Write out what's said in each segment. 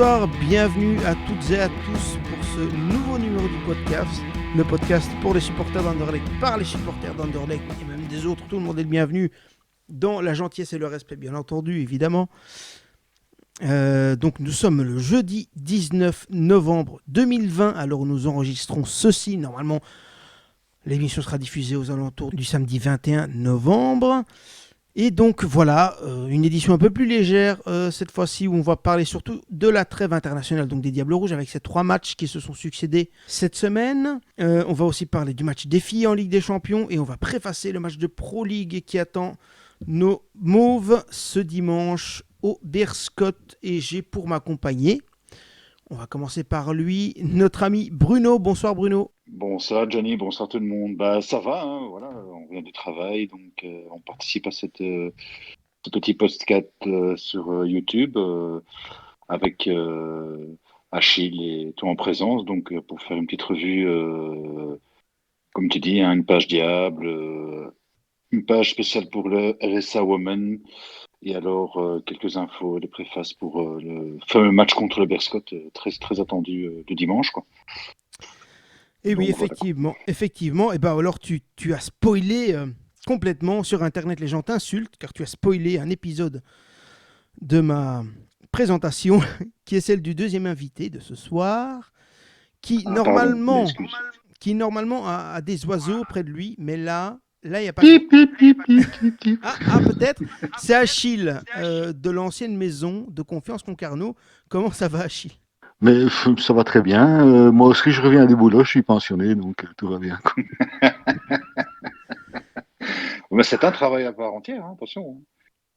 Bonsoir, bienvenue à toutes et à tous pour ce nouveau numéro du podcast. Le podcast pour les supporters d'Anderlecht, par les supporters d'Anderlecht et même des autres. Tout le monde est le bienvenu dans la gentillesse et le respect, bien entendu, évidemment. Donc nous sommes le jeudi 19 novembre 2020, alors nous enregistrons ceci. Normalement, l'émission sera diffusée aux alentours du samedi 21 novembre. Et donc voilà, une édition un peu plus légère cette fois-ci où on va parler surtout de la trêve internationale, donc des Diables Rouges avec ces 3 matchs qui se sont succédés cette semaine. On va aussi parler du match des filles en Ligue des Champions et on va préfacer le match de Pro League qui attend nos Mauves ce dimanche au Beerscot. Et j'ai pour m'accompagner, on va commencer par lui, notre ami Bruno. Bonsoir Bruno. Bonsoir Johnny, bonsoir tout le monde. Ça va, hein, voilà, on vient du travail, donc on participe à ce petit podcast sur YouTube avec Achille et tout en présence, donc pour faire une petite revue, comme tu dis, hein, une page Diable, une page spéciale pour le RSA Women, et alors quelques infos de préface pour le fameux match contre le Beerscot, très, très attendu le dimanche, quoi. Et oui, Donc, voilà. effectivement. Et ben alors tu as spoilé complètement sur Internet. Les gens t'insultent car tu as spoilé un épisode de ma présentation qui est celle du deuxième invité de ce soir, qui Ah, pardon, mes normalement, excuses. a des oiseaux près de lui, mais là il n'y a pas. Pip, pip, pip, pip, pip, pip. Peut-être. C'est Achille de l'ancienne maison de Confiance Concarneau. Comment ça va, Achille? Mais ça va très bien. Moi aussi, je reviens du boulot, je suis pensionné, donc tout va bien. Mais c'est un travail à part entière, hein, attention. Hein.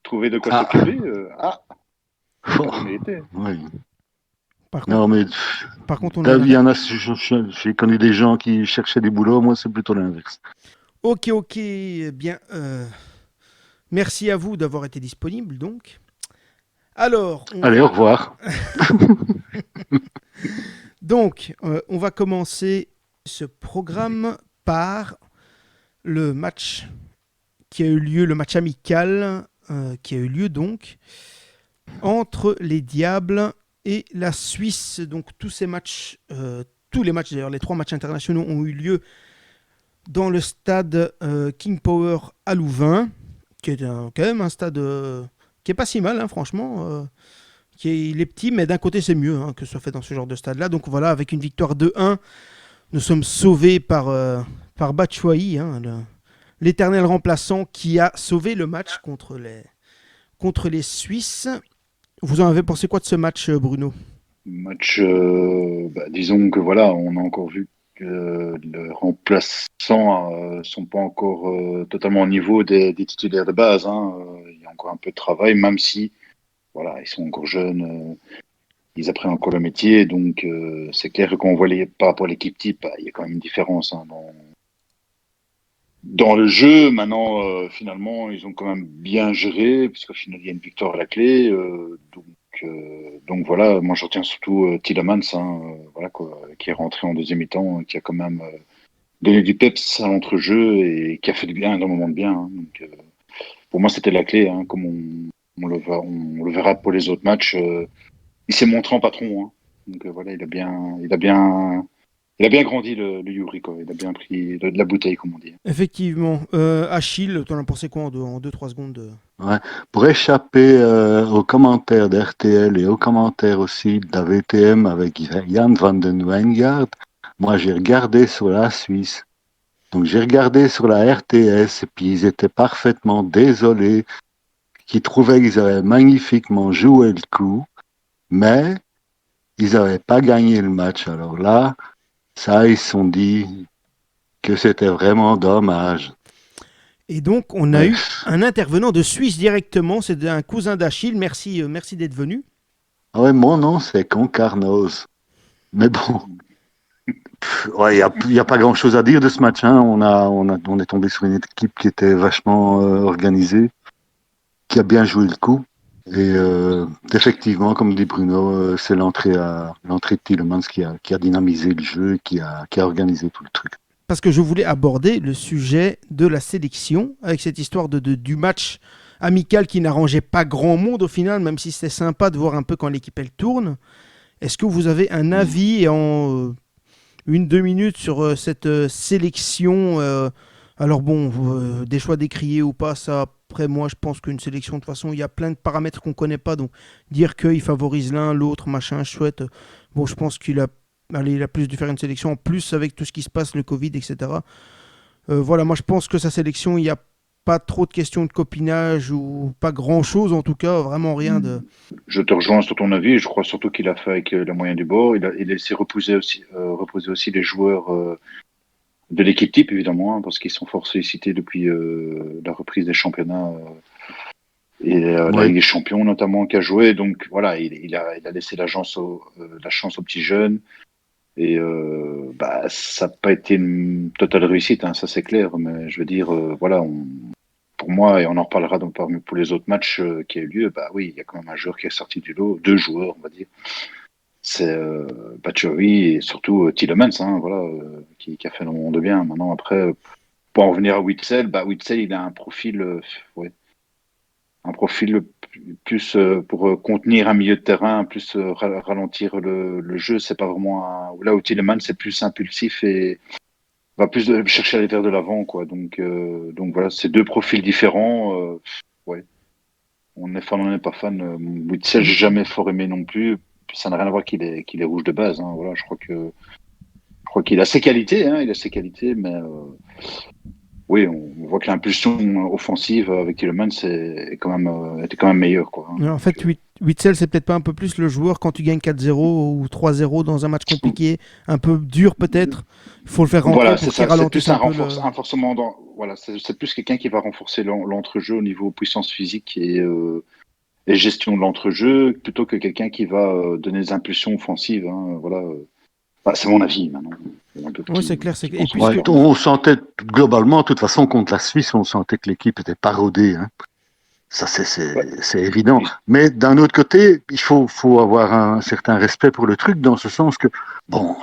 Trouver de quoi Ah, s'occuper, oh, vous méritez. oui. Par Non, contre, mais par contre, on a il y en a, j'ai connu des gens qui cherchaient du boulot, moi c'est plutôt l'inverse. Ok, bien. Merci à vous d'avoir été disponible, donc. Alors, Allez, au revoir. donc, on va commencer ce programme par le match qui a eu lieu, le match amical qui a eu lieu donc entre les Diables et la Suisse. Donc tous ces matchs, tous les matchs d'ailleurs, les 3 matchs internationaux ont eu lieu dans le stade King Power à Louvain, qui est quand même un stade qui est pas si mal, hein, franchement. Il est petit, mais d'un côté c'est mieux hein, que ce soit fait dans ce genre de stade-là. Donc voilà, avec une victoire 2-1, nous sommes sauvés par Batshuayi, hein, l'éternel remplaçant qui a sauvé le match contre les Suisses. Vous en avez pensé quoi de ce match, Bruno? Match, disons que voilà, on a encore vu que les remplaçants sont pas encore totalement au niveau des titulaires de base. Hein. Il y a encore un peu de travail, même si voilà, ils sont encore jeunes, ils apprennent encore le métier. Donc c'est clair que quand on voit par rapport à l'équipe type, il y a quand même une différence hein, dans le jeu. Maintenant, finalement, ils ont quand même bien géré, puisqu'au final, il y a une victoire à la clé. Donc voilà, moi je retiens surtout Tielemans, hein, voilà, quoi, qui est rentré en deuxième mi-temps, qui a quand même donné du peps à l'entrejeu et qui a fait du bien dans le moment de bien. Hein. Donc, pour moi, c'était la clé, hein, comme on le verra pour les autres matchs. Il s'est montré en patron. Hein. Donc voilà, il a bien grandi le Yuri, quoi. Il a bien pris de la bouteille, comme on dit. Effectivement. Achille, t'en as pensé quoi en 2-3 secondes Ouais. Pour échapper aux commentaires d'RTL et aux commentaires aussi de la VTM avec Jan van den Wijngaard, moi j'ai regardé sur la Suisse. Donc j'ai regardé sur la RTS et puis ils étaient parfaitement désolés, qu'ils trouvaient qu'ils avaient magnifiquement joué le coup, mais ils n'avaient pas gagné le match. Alors là, ça, ils se sont dit que c'était vraiment dommage. Et donc, on a Ouais. eu un intervenant de Suisse directement. C'est un cousin d'Achille. Merci d'être venu. Ah ouais, mon nom, c'est Concarneau. Mais bon, ouais, il y a pas grand-chose à dire de ce match. Hein. On est tombé sur une équipe qui était vachement organisée, qui a bien joué le coup. Et effectivement, comme dit Bruno, c'est l'entrée de Tielemans qui a dynamisé le jeu, qui a organisé tout le truc. Parce que je voulais aborder le sujet de la sélection avec cette histoire du match amical qui n'arrangeait pas grand monde au final, même si c'était sympa de voir un peu quand l'équipe elle tourne. Est-ce que vous avez un avis en 1-2 minutes sur cette sélection alors bon, des choix décriés ou pas, ça, après moi, je pense qu'une sélection, de toute façon, il y a plein de paramètres qu'on ne connaît pas. Donc, dire qu'il favorise l'un, l'autre, machin, chouette. Bon, je pense il a plus dû faire une sélection, en plus avec tout ce qui se passe, le Covid, etc. Voilà, moi, je pense que sa sélection, il n'y a pas trop de questions de copinage ou pas grand-chose, en tout cas, vraiment rien de... Je te rejoins sur ton avis. Je crois surtout qu'il a fait avec les moyens du bord. Il a laissé reposer aussi les joueurs de l'équipe type, évidemment, hein, parce qu'ils sont fort sollicités depuis la reprise des championnats et la Ouais. Ligue des Champions, notamment, qui a joué. Donc, voilà, il a laissé la chance aux petits jeunes. Et ça n'a pas été une totale réussite, hein, ça c'est clair. Mais je veux dire, voilà, pour moi, et on en reparlera donc pour les autres matchs qui a eu lieu, bah oui, il y a quand même un joueur qui est sorti du lot, deux joueurs, on va dire. C'est Batshuayi et surtout Tielemans, hein, voilà, qui a fait le monde de bien. Maintenant, après, pour en revenir à Witsel, Witsel, il a un profil, ouais, un profil plus pour contenir un milieu de terrain, plus ralentir le jeu. C'est pas vraiment là où Tielemans c'est plus impulsif et va plus chercher à aller vers de l'avant, quoi. Donc voilà, c'est deux profils différents. Ouais, on n'est pas fan. Witsel, j'ai jamais fort aimé non plus. Ça n'a rien à voir qu'il est rouge de base. Hein. Voilà, je crois qu'il a ses qualités, hein, il a ses qualités, mais oui, on voit que l'impulsion offensive avec Tielemans était quand même meilleure, quoi. Hein. En fait, Witsel, c'est peut-être pas un peu plus le joueur quand tu gagnes 4-0 ou 3-0 dans un match compliqué, un peu dur peut-être. Il faut le faire rentrer Voilà, pour c'est qu'il ça. C'est ralentisse plus un un peu le... renforcement dans. Voilà, c'est plus quelqu'un qui va renforcer l'entrejeu au niveau puissance physique et gestion de l'entrejeu, plutôt que quelqu'un qui va donner des impulsions offensives. Hein, voilà. C'est mon avis maintenant. Il y en a d'autres Oui, c'est clair. qui Et pensent puisque... Ouais, on sentait globalement, de toute façon, contre la Suisse, on sentait que l'équipe était parodée. Hein. Ça, Ouais. c'est évident. Mais d'un autre côté, il faut avoir un certain respect pour le truc, dans ce sens que, bon,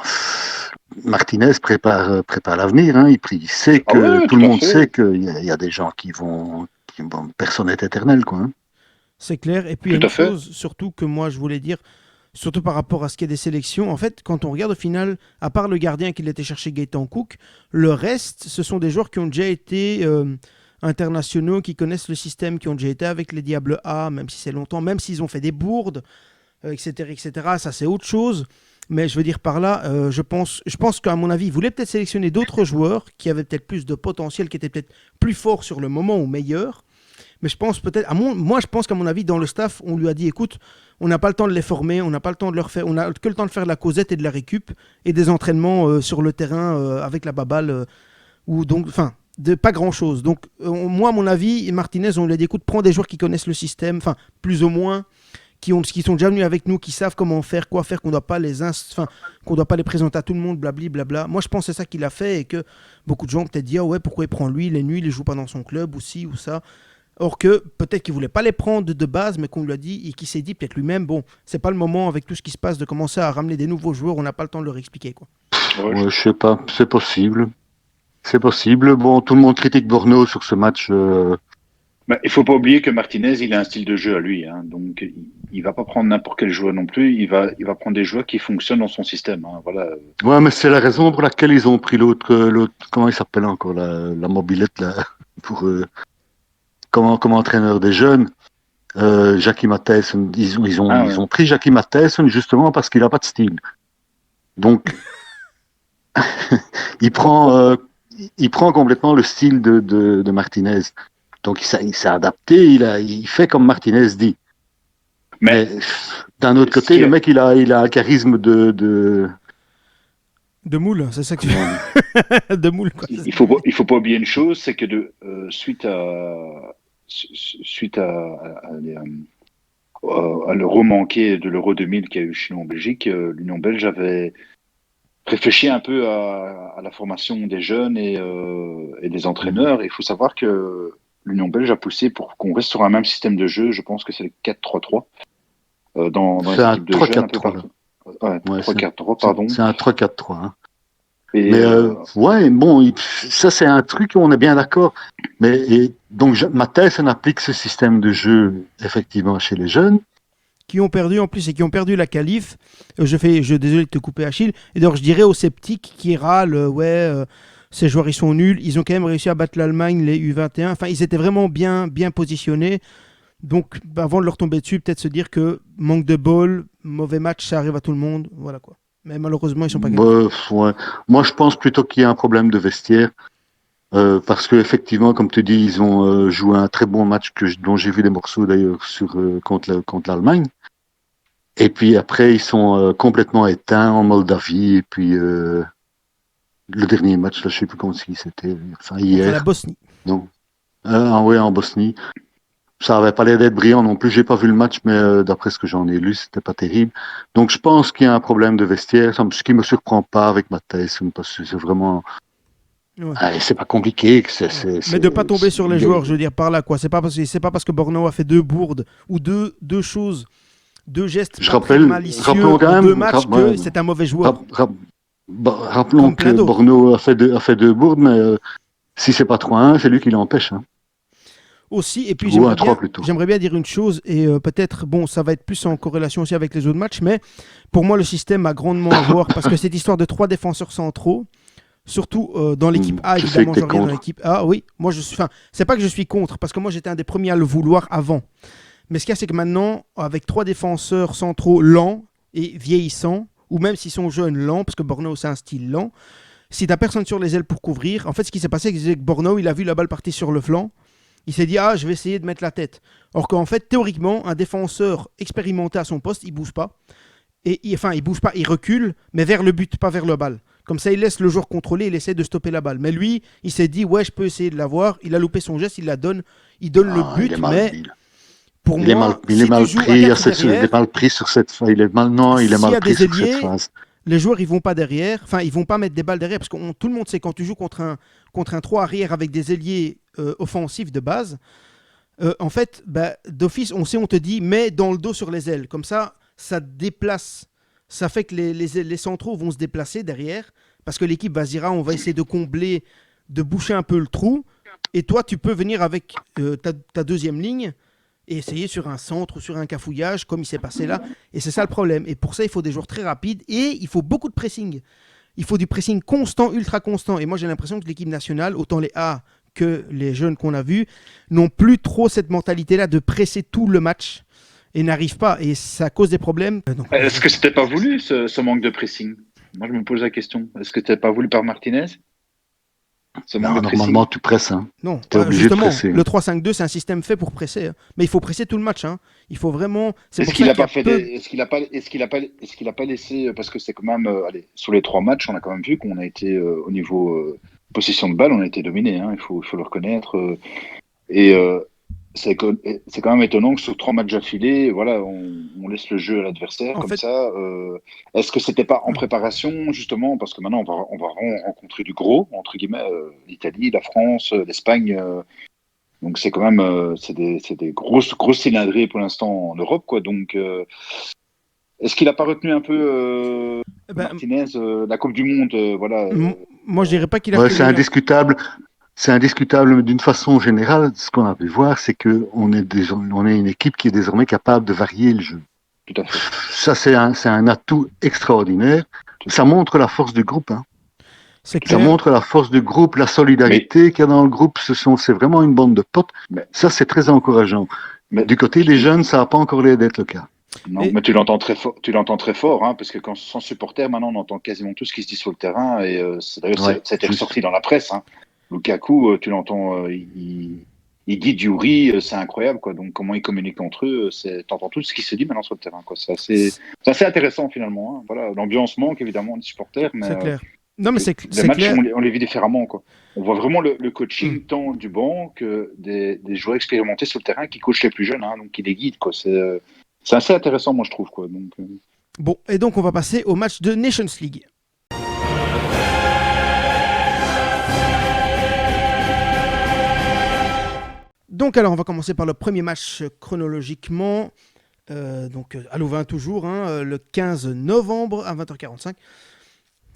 Martinez prépare l'avenir. Hein. Il sait Ah que ouais, tout le tout à monde sait fait. qu'il y a des gens bon, personne n'est éternel, quoi. Hein. C'est clair. Et puis il y a Tout une à fait. chose surtout que moi je voulais dire, surtout par rapport à ce qui est des sélections. En fait, quand on regarde au final, à part le gardien qu'il était cherché Gaëtan Cook, le reste, ce sont des joueurs qui ont déjà été internationaux, qui connaissent le système, qui ont déjà été avec les Diables A, même si c'est longtemps, même s'ils ont fait des bourdes, etc., etc. Ça, c'est autre chose. Mais je veux dire par là, je pense qu'à mon avis, il voulait peut-être sélectionner d'autres joueurs qui avaient peut-être plus de potentiel, qui étaient peut-être plus forts sur le moment ou meilleurs. Mais je pense peut-être, moi je pense qu'à mon avis, dans le staff, on lui a dit, écoute, on n'a pas le temps de les former, on n'a pas le temps de leur faire, on n'a que le temps de faire de la causette et de la récup et des entraînements sur le terrain avec la baballe, ou donc, enfin, de pas grand chose. Donc, moi, à mon avis, Martinez, on lui a dit, écoute, prends des joueurs qui connaissent le système, enfin, plus ou moins, qui sont déjà venus avec nous, qui savent comment faire, quoi faire, qu'on doit pas qu'on doit pas les présenter à tout le monde, blabli, blabla. Moi, je pense que c'est ça qu'il a fait et que beaucoup de gens peut-être disent, ah ouais, pourquoi il prend lui, il est nul, il joue pas dans son club, ou ci, ou ça. Or que peut-être qu'il voulait pas les prendre de base, mais qu'on lui a dit et qu'il s'est dit peut-être lui-même, bon, c'est pas le moment avec tout ce qui se passe de commencer à ramener des nouveaux joueurs, on n'a pas le temps de leur expliquer quoi. Ouais, Ouais, je sais pas, c'est possible. C'est possible. Bon, tout le monde critique Borno sur ce match. Il faut pas oublier que Martinez, il a un style de jeu à lui. Hein, donc, il va pas prendre n'importe quel joueur non plus. Il va prendre des joueurs qui fonctionnent dans son système. Hein, voilà. Ouais, mais c'est la raison pour laquelle ils ont pris l'autre, comment il s'appelle encore, la mobilette, là, pour, comme entraîneur des jeunes. Jackie Matthijssen, Ah ils ouais. ont pris Jackie Matthijssen justement parce qu'il n'a pas de style. Donc, il prend, euh, il prend complètement le style de Martinez. Donc, il s'est adapté, il fait comme Martinez dit. Mais Mais d'un autre ce côté, qui le est, mec, il a un charisme De moule, c'est ça que tu comment dire, veux. De moule quoi. il faut pas oublier une chose, c'est que suite à l'euro manqué de l'Euro 2000 qu'il y a eu chez nous en Belgique, l'Union belge avait réfléchi un peu à la formation des jeunes et des entraîneurs. Il faut savoir que l'Union belge a poussé pour qu'on reste sur un même système de jeu. Je pense que c'est le 4-3-3 dans c'est les un équipes de jeunes un peu 3-4-3 là. partout. Ouais, Ouais, 3-4-3, pardon. c'est un 3-4-3. Hein. Et Mais ouais, bon, ça c'est un truc, on est bien d'accord. Donc Matthijssen applique ce système de jeu effectivement chez les jeunes. qui ont perdu en plus et qui ont perdu la qualif. Désolé de te couper, Achille. Et donc je dirais aux sceptiques qui râlent, ces joueurs ils sont nuls. Ils ont quand même réussi à battre l'Allemagne, les U21. Enfin, ils étaient vraiment bien positionnés. Donc, avant de leur tomber dessus, peut-être se dire que manque de ball, mauvais match, ça arrive à tout le monde. Voilà quoi. Mais malheureusement, ils sont pas gagnés. Ouais. Moi, je pense plutôt qu'il y a un problème de vestiaire. Parce que effectivement, comme tu dis, ils ont joué un très bon match dont j'ai vu des morceaux d'ailleurs contre l'Allemagne. Et puis après, ils sont complètement éteints en Moldavie. Et puis le dernier match, là, je sais plus comment c'était. Enfin, hier. Contre la Bosnie. Donc, oui, en Bosnie. Ça avait pas l'air d'être brillant non plus. J'ai pas vu le match, mais d'après ce que j'en ai lu, c'était pas terrible. Donc, je pense qu'il y a un problème de vestiaire. Ce qui me surprend pas avec Matthijs, parce que c'est vraiment. Ouais. C'est pas compliqué. Mais de pas tomber sur les joueurs, je veux dire par là quoi. C'est pas parce que Bornau a fait 2 bourdes ou deux choses, 2 gestes malicieux en 2 matchs que c'est un mauvais joueur. Rappelons que Bornau a fait 2 bourdes, mais si c'est pas 3-1, c'est lui qui l'empêche. Hein. Aussi, et puis j'aimerais bien dire une chose, et peut-être, ça va être plus en corrélation aussi avec les autres matchs, mais pour moi, le système a grandement à voir, parce que cette histoire de 3 défenseurs centraux, surtout dans l'équipe A, évidemment, je reviens dans l'équipe A, oui, moi c'est pas que je suis contre, parce que moi j'étais un des premiers à le vouloir avant, mais ce qu'il y a, c'est que maintenant, avec 3 défenseurs centraux lents et vieillissants, ou même s'ils sont jeunes lents, parce que Bornau c'est un style lent, si t'as personne sur les ailes pour couvrir, en fait ce qui s'est passé, c'est que Bornau, il a vu la balle partir sur le flanc. Il s'est dit, je vais essayer de mettre la tête. Or qu'en fait, théoriquement, un défenseur expérimenté à son poste, il bouge pas. Il bouge pas, il recule, mais vers le but, pas vers la balle. Comme ça, il laisse le joueur contrôler, il essaie de stopper la balle. Mais lui, il s'est dit, je peux essayer de l'avoir. Il a loupé son geste, il la donne. Il donne le but, mais pour moi, il est mal pris sur cette phase. Il est mal pris sur cette phase. Les joueurs, ils vont pas derrière. Enfin, ils vont pas mettre des balles derrière parce que tout le monde sait quand tu joues contre un 3 arrière avec des ailiers offensifs de base. En fait, d'office, on te dit, mets dans le dos sur les ailes. Comme ça déplace. Ça fait que les centraux vont se déplacer derrière parce que l'équipe va se dire, on va essayer de combler, de boucher un peu le trou. Et toi, tu peux venir avec ta deuxième ligne et essayer sur un centre ou sur un cafouillage comme il s'est passé là. Et c'est ça le problème. Et pour ça, il faut des joueurs très rapides et il faut beaucoup de pressing. Il faut du pressing constant, ultra constant. Et moi, j'ai l'impression que l'équipe nationale, autant les A que les jeunes qu'on a vus, n'ont plus trop cette mentalité-là de presser tout le match et n'arrivent pas. Et ça cause des problèmes. Est-ce que c'était pas voulu, ce manque de pressing ? Moi, je me pose la question. Est-ce que c'était pas voulu par Martinez ? Normalement, tu presses. Hein. Non, justement, le 3-5-2, c'est un système fait pour presser. Hein. Mais il faut presser tout le match. Hein. Il faut vraiment. Est-ce qu'il n'a pas laissé, parce que c'est quand même, sur les 3 matchs, on a quand même vu qu'on a été au niveau possession de balle, on a été dominé. Hein, il faut le reconnaître. C'est quand même étonnant que sur 3 matchs affilés, on laisse le jeu à l'adversaire comme ça. Est-ce que c'était pas en préparation justement, parce que maintenant on va rencontrer du gros entre guillemets, l'Italie, la France, l'Espagne. Donc c'est quand même c'est des grosses cylindrées pour l'instant en Europe quoi. Donc est-ce qu'il a pas retenu un peu Martinez la Coupe du Monde Moi je dirais pas qu'il a. C'est indiscutable. C'est indiscutable, mais d'une façon générale, ce qu'on a pu voir, c'est qu'on est une équipe qui est désormais capable de varier le jeu. Tout à fait. Ça, c'est un atout extraordinaire. Ça montre la force du groupe. Hein. Ça montre la force du groupe, la solidarité qu'il y a dans le groupe. C'est vraiment une bande de potes. Ça, c'est très encourageant. Du côté des jeunes, ça n'a pas encore l'air d'être le cas. Non, mais tu l'entends très fort, hein, parce que sans supporter, maintenant, on entend quasiment tout ce qui se dit sur le terrain. Et ça a été ressorti dans la presse. Hein. Lukaku, tu l'entends, il guide Yuri, c'est incroyable, quoi. Donc, comment ils communiquent entre eux, t'entends tout ce qui se dit maintenant sur le terrain, quoi. C'est assez intéressant, finalement. Hein. Voilà, l'ambiance manque, évidemment, des supporters, mais c'est clair. Non, mais les matchs, on les vit différemment, quoi. On voit vraiment le coaching tant du banc que des joueurs expérimentés sur le terrain qui coachent les plus jeunes, hein, donc qui les guident, quoi. C'est assez intéressant, moi, je trouve, quoi. Donc, Bon, et donc, on va passer au match de Nations League. Donc alors on va commencer par le premier match chronologiquement, à Louvain toujours, le 15 novembre à 20h45,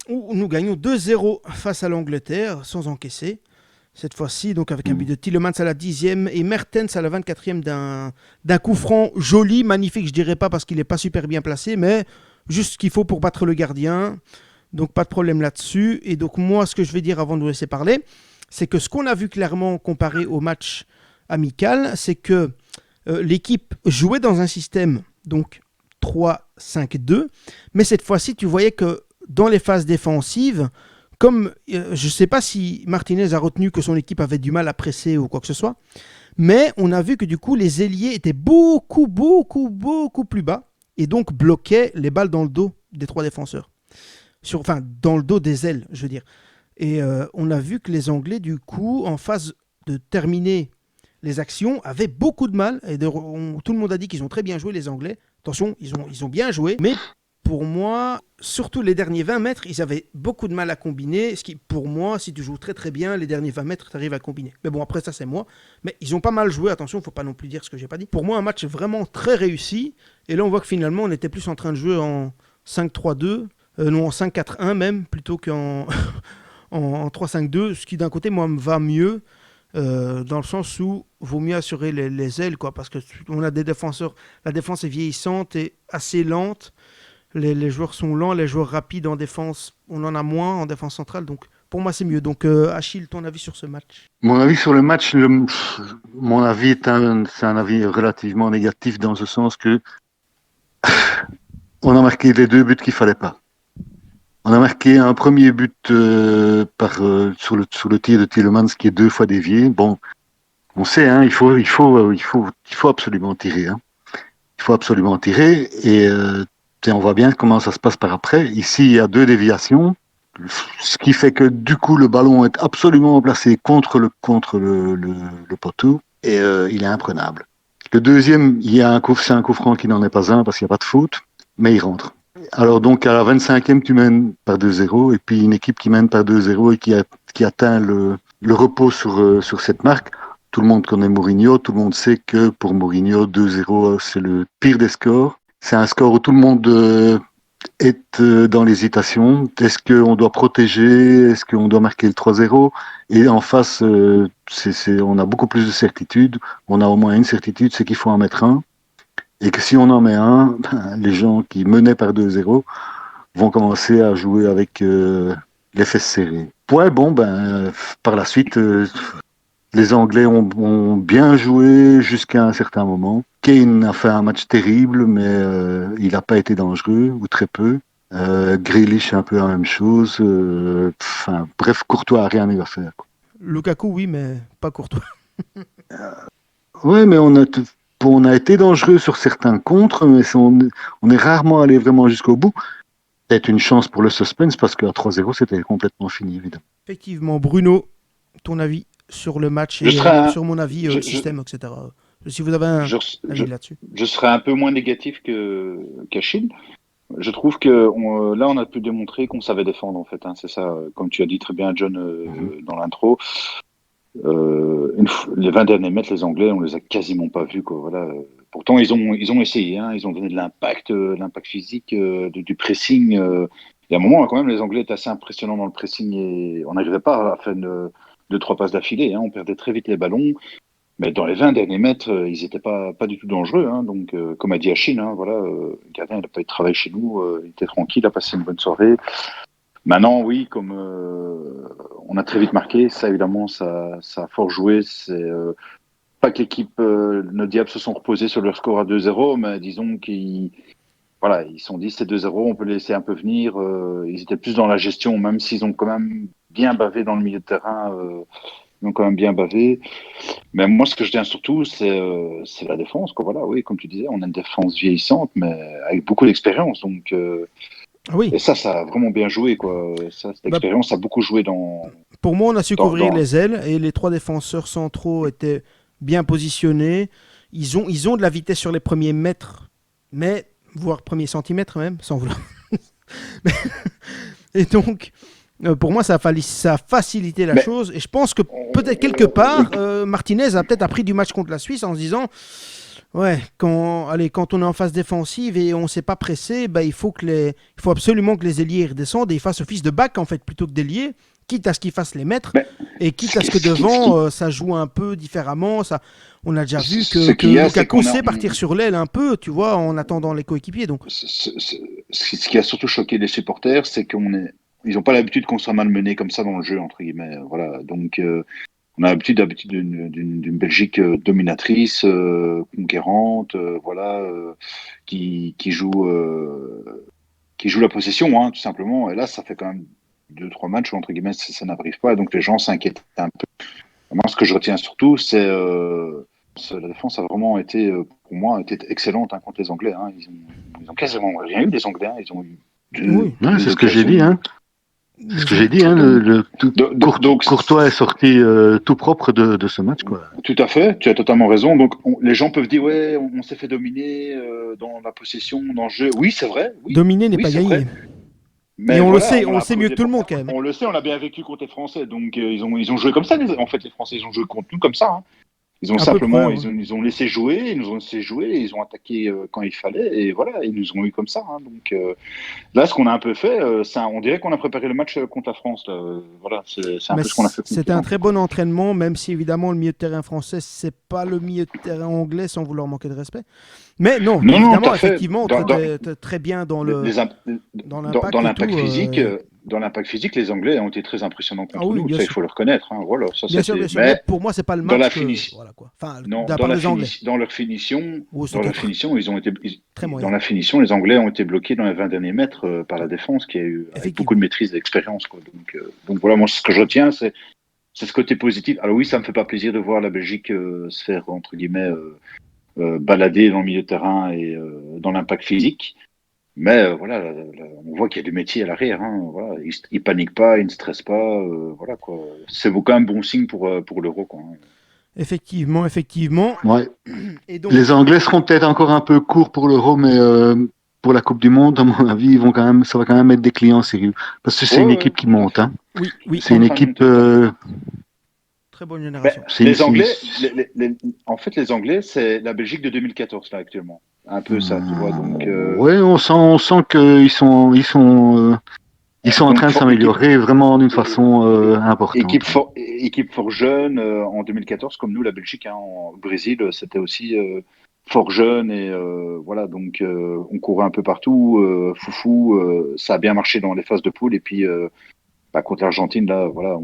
où nous gagnons 2-0 face à l'Angleterre sans encaisser. cette fois-ci, donc avec un but de Tielemans à la 10e et Mertens à la 24e d'un coup franc joli, magnifique, je dirais pas parce qu'il n'est pas super bien placé, mais juste ce qu'il faut pour battre le gardien. Donc pas de problème là-dessus. Et donc moi, ce que je vais dire avant de vous laisser parler, c'est que ce qu'on a vu clairement comparé au match amical, c'est que l'équipe jouait dans un système donc 3-5-2, mais cette fois-ci, tu voyais que dans les phases défensives, comme je ne sais pas si Martinez a retenu que son équipe avait du mal à presser ou quoi que ce soit, mais on a vu que du coup les ailiers étaient beaucoup plus bas et donc bloquaient les balles dans le dos des trois défenseurs. Enfin, dans le dos des ailes, je veux dire. Et on a vu que les Anglais, du coup, en phase de terminer les actions, avaient beaucoup de mal. Et tout le monde a dit qu'ils ont très bien joué, les Anglais. Attention, ils ont bien joué, mais pour moi, surtout les derniers 20 mètres, ils avaient beaucoup de mal à combiner. Ce qui, pour moi, si tu joues très très bien, les derniers 20 mètres, tu arrives à combiner. Mais bon, après ça, c'est moi. Mais ils ont pas mal joué, attention, il ne faut pas non plus dire ce que j'ai pas dit. Pour moi, un match vraiment très réussi. Et là, on voit que finalement, on était plus en train de jouer en 5-3-2, non en 5-4-1 même, plutôt qu'en en 3-5-2. Ce qui, d'un côté, moi, me va mieux. Dans le sens où il vaut mieux assurer les ailes, quoi, parce qu'on a des défenseurs, la défense est vieillissante et assez lente. Les joueurs sont lents, les joueurs rapides en défense, on en a moins en défense centrale. Donc pour moi, c'est mieux. Donc Achille, ton avis sur ce match? Mon avis sur le match, mon avis c'est un avis relativement négatif dans ce sens que on a marqué les 2 buts qu'il fallait pas. On a marqué un premier but sur le tir de Tielemans qui est 2 fois dévié. Bon, on sait, hein, il faut absolument tirer. Hein. Il faut absolument tirer et on voit bien comment ça se passe par après. Ici, il y a 2 déviations, ce qui fait que du coup, le ballon est absolument placé contre le poteau et il est imprenable. Le deuxième, c'est un coup franc qui n'en est pas un parce qu'il n'y a pas de faute, mais il rentre. Alors donc à la 25e, tu mènes par 2-0 et puis une équipe qui mène par 2-0 et qui atteint le repos sur cette marque. Tout le monde connaît Mourinho, tout le monde sait que pour Mourinho, 2-0, c'est le pire des scores. C'est un score où tout le monde est dans l'hésitation. Est-ce qu'on doit protéger? Est-ce qu'on doit marquer le 3-0? Et en face, on a beaucoup plus de certitude. On a au moins une certitude, c'est qu'il faut en mettre un. Et que si on en met un, les gens qui menaient par 2-0 vont commencer à jouer avec les fesses serrées. Ouais, bon, par la suite, les Anglais ont bien joué jusqu'à un certain moment. Kane a fait un match terrible, mais il n'a pas été dangereux, ou très peu. Grealish, un peu la même chose. Bref, Courtois n'a rien eu à faire. Quoi. Lukaku, oui, mais pas Courtois. Ouais, mais on a été dangereux sur certains contres, mais on est rarement allé vraiment jusqu'au bout. Peut-être une chance pour le suspense, parce qu'à 3-0, c'était complètement fini, évidemment. Effectivement, Bruno, ton avis sur le match et sur mon avis, le système, etc. Si vous avez un avis là-dessus. Je serais un peu moins négatif qu'Achille. Je trouve que là, on a pu démontrer qu'on savait défendre, en fait. Hein, c'est ça, comme tu as dit très bien, John, dans l'intro. Les 20 derniers mètres, les Anglais, on les a quasiment pas vus, quoi. Voilà. Pourtant, ils ont essayé. Hein, ils ont donné de l'impact physique, du pressing. Il y a un moment, quand même, les Anglais étaient assez impressionnants dans le pressing et on n'arrivait pas à faire 2-3 passes d'affilée. Hein, on perdait très vite les ballons. Mais dans les 20 derniers mètres, ils n'étaient pas du tout dangereux. Hein, donc, comme a dit Achille, hein, voilà, le gardien, il n'a pas eu de travail chez nous. Il était tranquille, il a passé une bonne soirée. Maintenant, oui, comme on a très vite marqué, ça, évidemment, ça a fort joué. C'est pas que l'équipe, nos Diables se sont reposés sur leur score à 2-0, mais disons qu'ils se sont dit c'est 2-0, on peut les laisser un peu venir. Ils étaient plus dans la gestion, même s'ils ont quand même bien bavé dans le milieu de terrain. Ils ont quand même bien bavé. Mais moi, ce que je tiens surtout, c'est la défense. Quoi. Voilà, oui, comme tu disais, on a une défense vieillissante, mais avec beaucoup d'expérience. Donc, oui. Et ça a vraiment bien joué. Quoi. Cette expérience a beaucoup joué dans... Pour moi, on a su couvrir les ailes et les 3 défenseurs centraux étaient bien positionnés. Ils ont de la vitesse sur les premiers mètres, voire premiers centimètres même, sans vouloir. Et donc... pour moi, ça a facilité la chose. Et je pense que peut-être quelque part, Martinez a peut-être appris du match contre la Suisse en se disant ouais, quand on est en phase défensive et on ne s'est pas pressé, il faut absolument que les ailiers redescendent et ils fassent office de back en fait, plutôt que d'ailier. quitte à ce qu'ils fassent les mètres, Mais et quitte à ce que devant, ça joue un peu différemment. On a déjà vu ce que qu'il y a, c'est Lukaku qu'on a, sait partir sur l'aile un peu, tu vois, en attendant les coéquipiers. Donc, ce qui a surtout choqué les supporters, c'est ils n'ont pas l'habitude qu'on soit malmené comme ça dans le jeu, entre guillemets. Voilà. Donc, on a l'habitude d'une Belgique dominatrice, conquérante, voilà, qui joue la possession, hein, tout simplement. Et là, ça fait quand même 2-3 matchs où, entre guillemets, ça n'arrive pas. Et donc, les gens s'inquiètent un peu. Moi, ce que je retiens surtout, c'est la défense a vraiment été, pour moi, été excellente hein, contre les Anglais. Hein. Ils ont quasiment rien eu, les Anglais. Hein. Ils ont eu Oui. Ouais, c'est ce que j'ai dit. Hein. C'est ce que j'ai dit. Hein, Courtois est sorti tout propre de ce match. Quoi. Tout à fait, tu as totalement raison. Donc, les gens peuvent dire, ouais, on s'est fait dominer dans la possession, dans le jeu. Oui, c'est vrai. Oui, dominer n'est oui, pas c'est gagné. vrai. Mais Et on voilà, le sait mieux que tout le monde quand même. on le sait, on l'a bien vécu contre les Français. Donc, ils ont joué comme ça. En fait, les Français, ils ont joué contre nous comme ça. Hein. Ils ont À peu simplement, près, ouais. ils ont laissé jouer, ils nous ont laissé jouer, ils ont attaqué quand il fallait, et voilà, ils nous ont eu comme ça. Hein. Donc là, ce qu'on a un peu fait, on dirait qu'on a préparé le match contre la France. Là. Voilà, c'est un Mais peu ce qu'on a fait. c'était un très bon entraînement, même si évidemment le milieu de terrain français, c'est pas le milieu de terrain anglais, sans vouloir manquer de respect. Mais non, Non, évidemment, t'as fait effectivement, t'es très bien dans l'impact dans et l'impact tout. physique. Dans l'impact physique, les Anglais ont été très impressionnants contre oui, nous. bien Ça, il sûr. faut le reconnaître. Hein. Voilà, ça, Bien sûr. Mais Mais pour moi, c'est pas le dans la match que... finition, Voilà, quoi. Enfin, non, de la part des Anglais. dans leur finition, Oh, c'était ils ont été très moyen. dans la finition, les Anglais ont été bloqués dans les 20 derniers mètres par la défense qui a eu avec beaucoup de maîtrise et d'expérience. Quoi. Donc voilà, moi ce que je retiens, c'est ce côté positif. Alors oui, ça me fait pas plaisir de voir la Belgique se faire entre guillemets balader dans le milieu de terrain et dans l'impact physique. Mais voilà, on voit qu'il y a du métier à l'arrière. Hein, voilà. Ils paniquent pas, ils ne stressent pas. Voilà, quoi. C'est quand même bon signe pour l'Euro. Quoi. Effectivement. Ouais. Et donc... Les Anglais seront peut-être encore un peu courts pour l'Euro, mais pour la Coupe du Monde, à mon avis, ça va quand même être des clients sérieux. Parce que c'est une équipe qui monte. Hein. Oui. C'est une équipe... Très bonne génération. Les Anglais, en fait, les Anglais, c'est la Belgique de 2014 là actuellement. Un peu ça, tu vois. Donc, oui, on sent qu'ils sont en train de s'améliorer vraiment d'une façon importante. Équipe fort jeune en 2014, comme nous, la Belgique, hein, au Brésil, c'était aussi fort jeune et voilà. Donc, on courait un peu partout, foufou. Ça a bien marché dans les phases de poule et puis contre l'Argentine, là, voilà.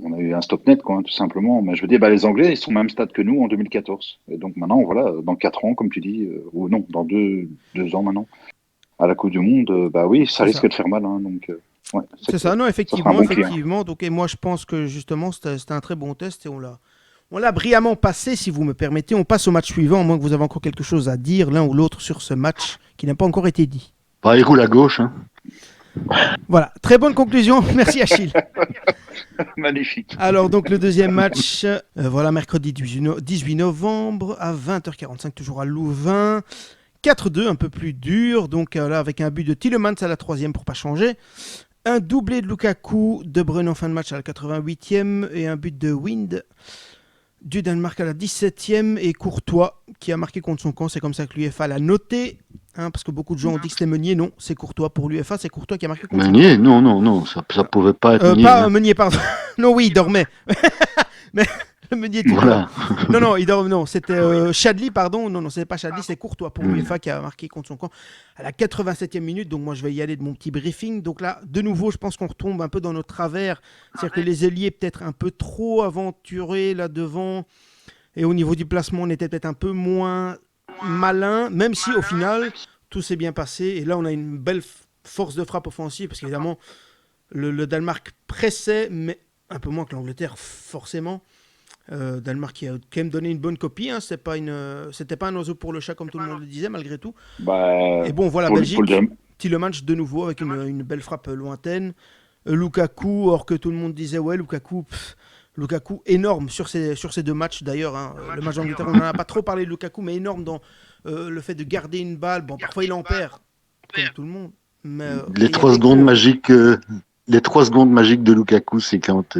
On a eu un stop net, quoi, hein, tout simplement. Mais je veux dire, les Anglais, ils sont au même stade que nous en 2014. Et donc maintenant, voilà, dans 4 ans, comme tu dis, ou non, dans 2 ans maintenant, à la Coupe du Monde, oui, ça risque de faire mal. Hein, donc, ouais, c'est ça, non, effectivement. Donc, et moi, je pense que justement, c'était un très bon test et on l'a brillamment passé, si vous me permettez. On passe au match suivant, à moins que vous avez encore quelque chose à dire, l'un ou l'autre, sur ce match qui n'a pas encore été dit. Il roule à gauche. Hein. Voilà, très bonne conclusion. Merci Achille. Magnifique. Alors donc le deuxième match, voilà, mercredi 18 novembre à 20h45, toujours à Louvain. 4-2, un peu plus dur, donc là avec un but de Tielemans à la 3e pour pas changer. Un doublé de Lukaku, De Bruyne en fin de match à la 88e et un but de Wind du Danemark à la 17e et Courtois qui a marqué contre son camp. C'est comme ça que l'UEFA l'a noté, hein, parce que beaucoup de gens ont dit que c'était Meunier. Non, c'est Courtois pour l'UEFA, c'est Courtois qui a marqué contre Meunier, son camp. non, ça pouvait pas être Meunier. Pas Meunier, pardon. Non, oui, il dormait. Mais Meunier était voilà. Non, il dormait. Non, c'était Chadli, pardon. Non, c'était pas Chadli, c'est Courtois pour l'UEFA qui a marqué contre son camp à la 87e minute. Donc moi, je vais y aller de mon petit briefing. Donc là, de nouveau, je pense qu'on retombe un peu dans notre travers. C'est-à-dire que les ailiers peut-être un peu trop aventurés là devant. Et au niveau du placement, on était peut-être un peu moins malin, même si au final, tout s'est bien passé. Et là, on a une belle force de frappe offensive, parce qu'évidemment, le Danemark pressait, mais un peu moins que l'Angleterre, forcément. Danemark qui a quand même donné une bonne copie. Hein. C'était pas un oiseau pour le chat, comme tout le monde le disait, malgré tout. Et bon, voilà, Belgique, Tielemans de nouveau, avec une belle frappe lointaine. Lukaku, or que tout le monde disait, ouais, Lukaku énorme sur ces 2 matchs d'ailleurs. Hein. Le match d'Angleterre, on n'en a pas trop parlé de Lukaku, mais énorme dans le fait de garder une balle. Bon, parfois il en perd, comme tout le monde. Mais, les 3 secondes magiques de Lukaku, c'est quand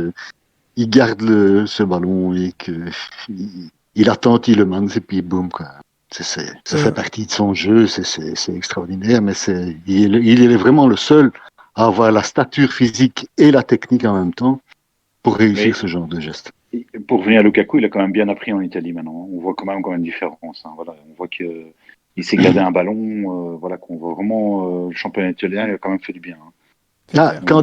il garde ce ballon et qu'il attend Tielemans et puis boum, quoi. Ça fait partie de son jeu, c'est extraordinaire, mais il est vraiment le seul à avoir la stature physique et la technique en même temps pour réussir Mais ce genre de geste. pour revenir à Lukaku, il a quand même bien appris en Italie maintenant. On voit quand même une différence. Hein. Voilà, on voit que il s'est gardé un ballon. Voilà, qu'on voit vraiment le championnat italien, il a quand même fait du bien. Hein. Là, clair. quand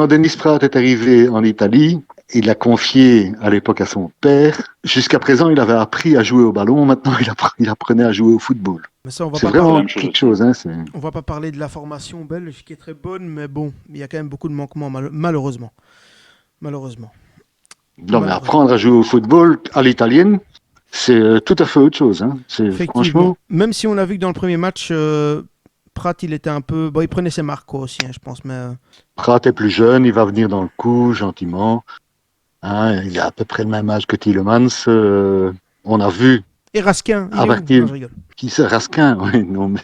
Denis Pratt est arrivé en Italie, il l'a confié à l'époque à son père. Jusqu'à présent, il avait appris à jouer au ballon. Maintenant, il apprenait à jouer au football. Mais ça, on va C'est pas vraiment la même chose quelque aussi. chose. Hein, on va pas parler de la formation belge qui est très bonne, mais bon, il y a quand même beaucoup de manquements, malheureusement. Malheureusement. Non, mais apprendre à jouer au football à l'italienne, c'est tout à fait autre chose. Hein. C'est Effectivement. franchement. Même si on a vu que dans le premier match, Pratt, il était un peu... Bon, il prenait ses marques quoi, aussi, hein, je pense, mais... Pratt est plus jeune, il va venir dans le coup gentiment. Hein, il a à peu près le même âge que Tielemans. On a vu Et Raskin, il à est où? partir Non, je rigole. qui c'est Raskin. Oui, non, mais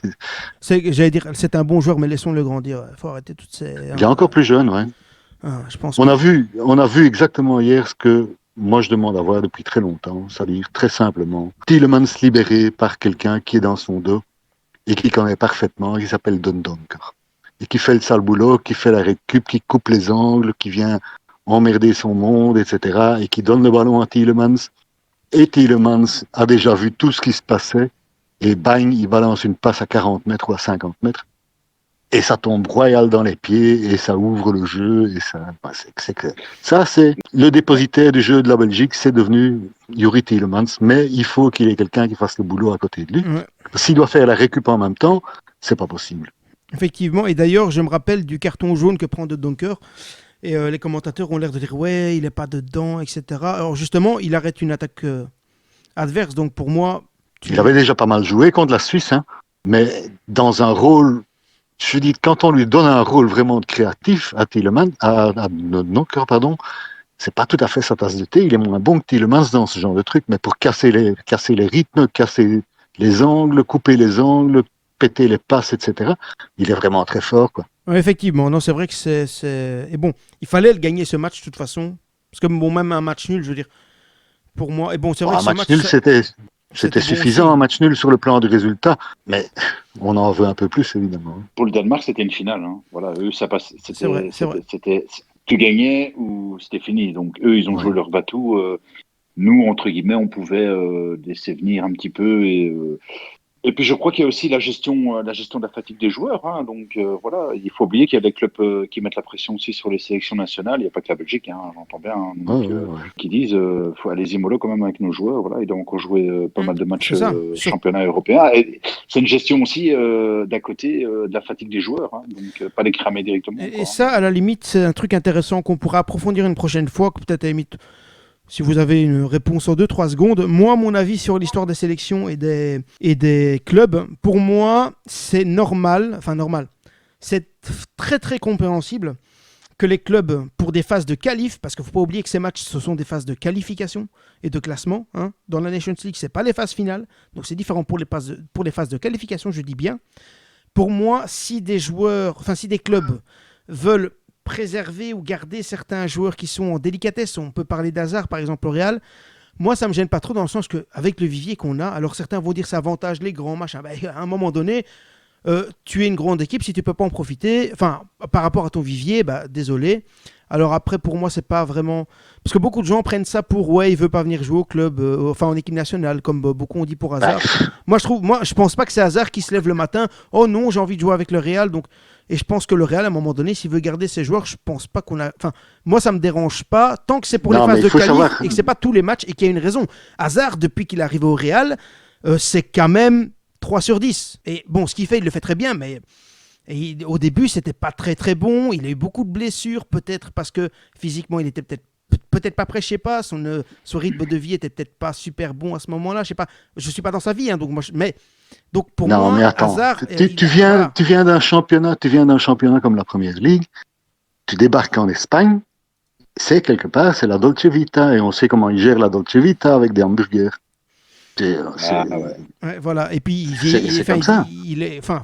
J'allais dire, c'est un bon joueur, mais laissons-le grandir. Il faut arrêter toutes ces... il est encore plus jeune. Ouais. Je pense On a vu exactement hier ce que moi je demande à voir depuis très longtemps, c'est-à-dire très simplement Tielemans libéré par quelqu'un qui est dans son dos et qui connaît parfaitement, qui s'appelle Don Donker et qui fait le sale boulot, qui fait la récup, qui coupe les angles, qui vient emmerder son monde, etc. et qui donne le ballon à Tielemans. Et Tielemans a déjà vu tout ce qui se passait et bang, il balance une passe à 40 mètres ou à 50 mètres. Et ça tombe royal dans les pieds et ça ouvre le jeu. Et ça, c'est le dépositaire du jeu de la Belgique, c'est devenu Yuri Tielemans. Mais il faut qu'il y ait quelqu'un qui fasse le boulot à côté de lui. Ouais. S'il doit faire la récup en même temps, c'est pas possible. Effectivement, et d'ailleurs, je me rappelle du carton jaune que prend de Donker. Et les commentateurs ont l'air de dire ouais, il n'est pas dedans, etc. Alors justement, il arrête une attaque adverse. Donc pour moi, Il avait déjà pas mal joué contre la Suisse, hein, mais dans un rôle. Je dis, quand on lui donne un rôle vraiment créatif à Tielemans, à Donker, pardon, c'est pas tout à fait sa tasse de thé. Il est moins bon que Tielemans dans ce genre de truc, mais pour casser les rythmes, casser les angles, couper les angles, péter les passes, etc. Il est vraiment très fort, quoi. Ouais, effectivement, non, c'est vrai que c'est... Et bon, il fallait le gagner ce match de toute façon. Parce que bon, même un match nul, je veux dire, pour moi... Et bon, c'est vrai Bon, que un ce match nul, c'était bon suffisant, aussi. un match nul sur le plan du résultat, mais on en veut un peu plus, évidemment. Pour le Danemark, c'était une finale. Hein. Voilà, eux, ça passe. C'est vrai, c'est vrai. Tu gagnais ou c'était fini. Donc eux, ils ont joué leur bateau. Nous, entre guillemets, on pouvait laisser venir un petit peu et puis je crois qu'il y a aussi la gestion de la fatigue des joueurs. Hein. Donc voilà, il faut oublier qu'il y a des clubs qui mettent la pression aussi sur les sélections nationales. Il n'y a pas que la Belgique, hein, j'entends bien. Hein. Donc, qui disent, faut aller mollo quand même avec nos joueurs. Voilà, ils doivent encore jouer pas mal de matchs championnat européen. Et c'est une gestion aussi d'à côté de la fatigue des joueurs. Hein. Donc pas les cramer directement. Et ça, à la limite, c'est un truc intéressant qu'on pourra approfondir une prochaine fois, que peut-être à la limite... Si vous avez une réponse en 2-3 secondes, moi, mon avis sur l'histoire des sélections et des clubs, pour moi, c'est normal, c'est très très compréhensible que les clubs, pour des phases de qualif, parce qu'il ne faut pas oublier que ces matchs, ce sont des phases de qualification et de classement, hein. Dans la Nations League, ce n'est pas les phases finales, donc c'est différent pour les phases de qualification, je dis bien. Pour moi, si des clubs veulent préserver ou garder certains joueurs qui sont en délicatesse. On peut parler d'Hazard, par exemple, au Real. Moi, ça ne me gêne pas trop dans le sens qu'avec le vivier qu'on a, alors certains vont dire ça avantage les grands, machin. À un moment donné, tu es une grande équipe, si tu ne peux pas en profiter, par rapport à ton vivier, désolé. Alors après, pour moi, c'est pas vraiment... Parce que beaucoup de gens prennent ça pour, ouais, il veut pas venir jouer au club, en équipe nationale, comme beaucoup ont dit pour Hazard. Moi, je pense pas que c'est Hazard qui se lève le matin, oh non, j'ai envie de jouer avec le Real, donc... Et je pense que le Real, à un moment donné, s'il veut garder ses joueurs, je pense pas qu'on a... moi, ça me dérange pas, tant que c'est pour les phases de qualif et que c'est pas tous les matchs et qu'il y a une raison. Hazard, depuis qu'il est arrivé au Real, c'est quand même 3 sur 10. Et bon, ce qu'il fait, il le fait très bien, mais au début, c'était pas très très bon. Il a eu beaucoup de blessures, peut-être parce que physiquement, il était peut-être pas prêt, je sais pas. Son rythme de vie était peut-être pas super bon à ce moment-là, je sais pas. Je suis pas dans sa vie, hein, donc moi, donc pour moi, mais attends, Hazard, tu viens d'un championnat comme la Première Ligue, tu débarques en Espagne, c'est quelque part, c'est la Dolce Vita, et on sait comment ils gèrent la Dolce Vita avec des hamburgers. Ouais, voilà. Et puis c'est comme ça.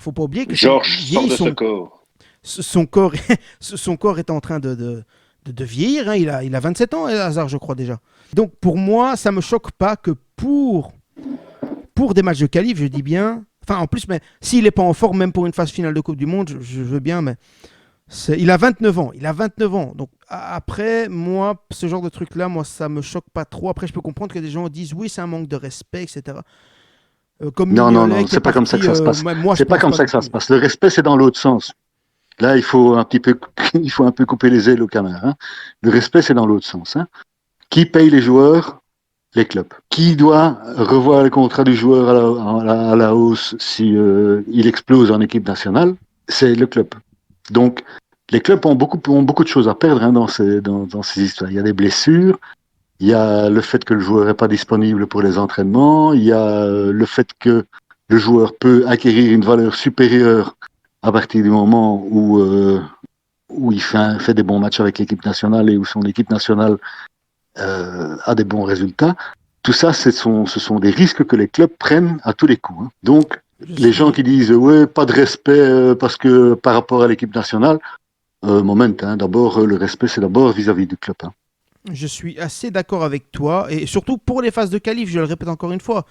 Faut pas oublier que Georges sort de son corps est en train de vieillir. Hein. Il a 27 ans, Hazard, je crois déjà. Donc pour moi, ça me choque pas que pour des matchs de qualif, je dis bien. En plus, mais s'il n'est pas en forme, même pour une phase finale de Coupe du Monde, je veux bien, mais Il a 29 ans. Il a 29 ans. Donc après, moi, ce genre de truc-là, moi, ça me choque pas trop. Après, je peux comprendre que des gens disent oui, c'est un manque de respect, etc. Comme Non, non, Mignolet non, qui est c'est pas comme ça parti. que ça se passe. Même moi, je C'est pas pense comme pas ça non que ça se plus. passe. Le respect, c'est dans l'autre sens. Là, il faut un petit peu, il faut un peu couper les ailes au canard. Hein. Le respect, c'est dans l'autre sens. Hein. Qui paye les joueurs? Les clubs. Qui doit revoir le contrat du joueur à la hausse si il explose en équipe nationale? C'est le club. Donc, les clubs ont beaucoup de choses à perdre hein, dans ces histoires. Il y a des blessures, il y a le fait que le joueur n'est pas disponible pour les entraînements, il y a le fait que le joueur peut acquérir une valeur supérieure à partir du moment où il fait des bons matchs avec l'équipe nationale et où son équipe nationale a des bons résultats. Tout ça, ce sont des risques que les clubs prennent à tous les coups. Hein. Donc, Je les gens suis, qui disent ouais, pas de respect parce que par rapport à l'équipe nationale, moment, hein, d'abord, le respect, c'est d'abord vis-à-vis du club. Hein. je suis assez d'accord avec toi. Et surtout pour les phases de qualif, je le répète encore une fois.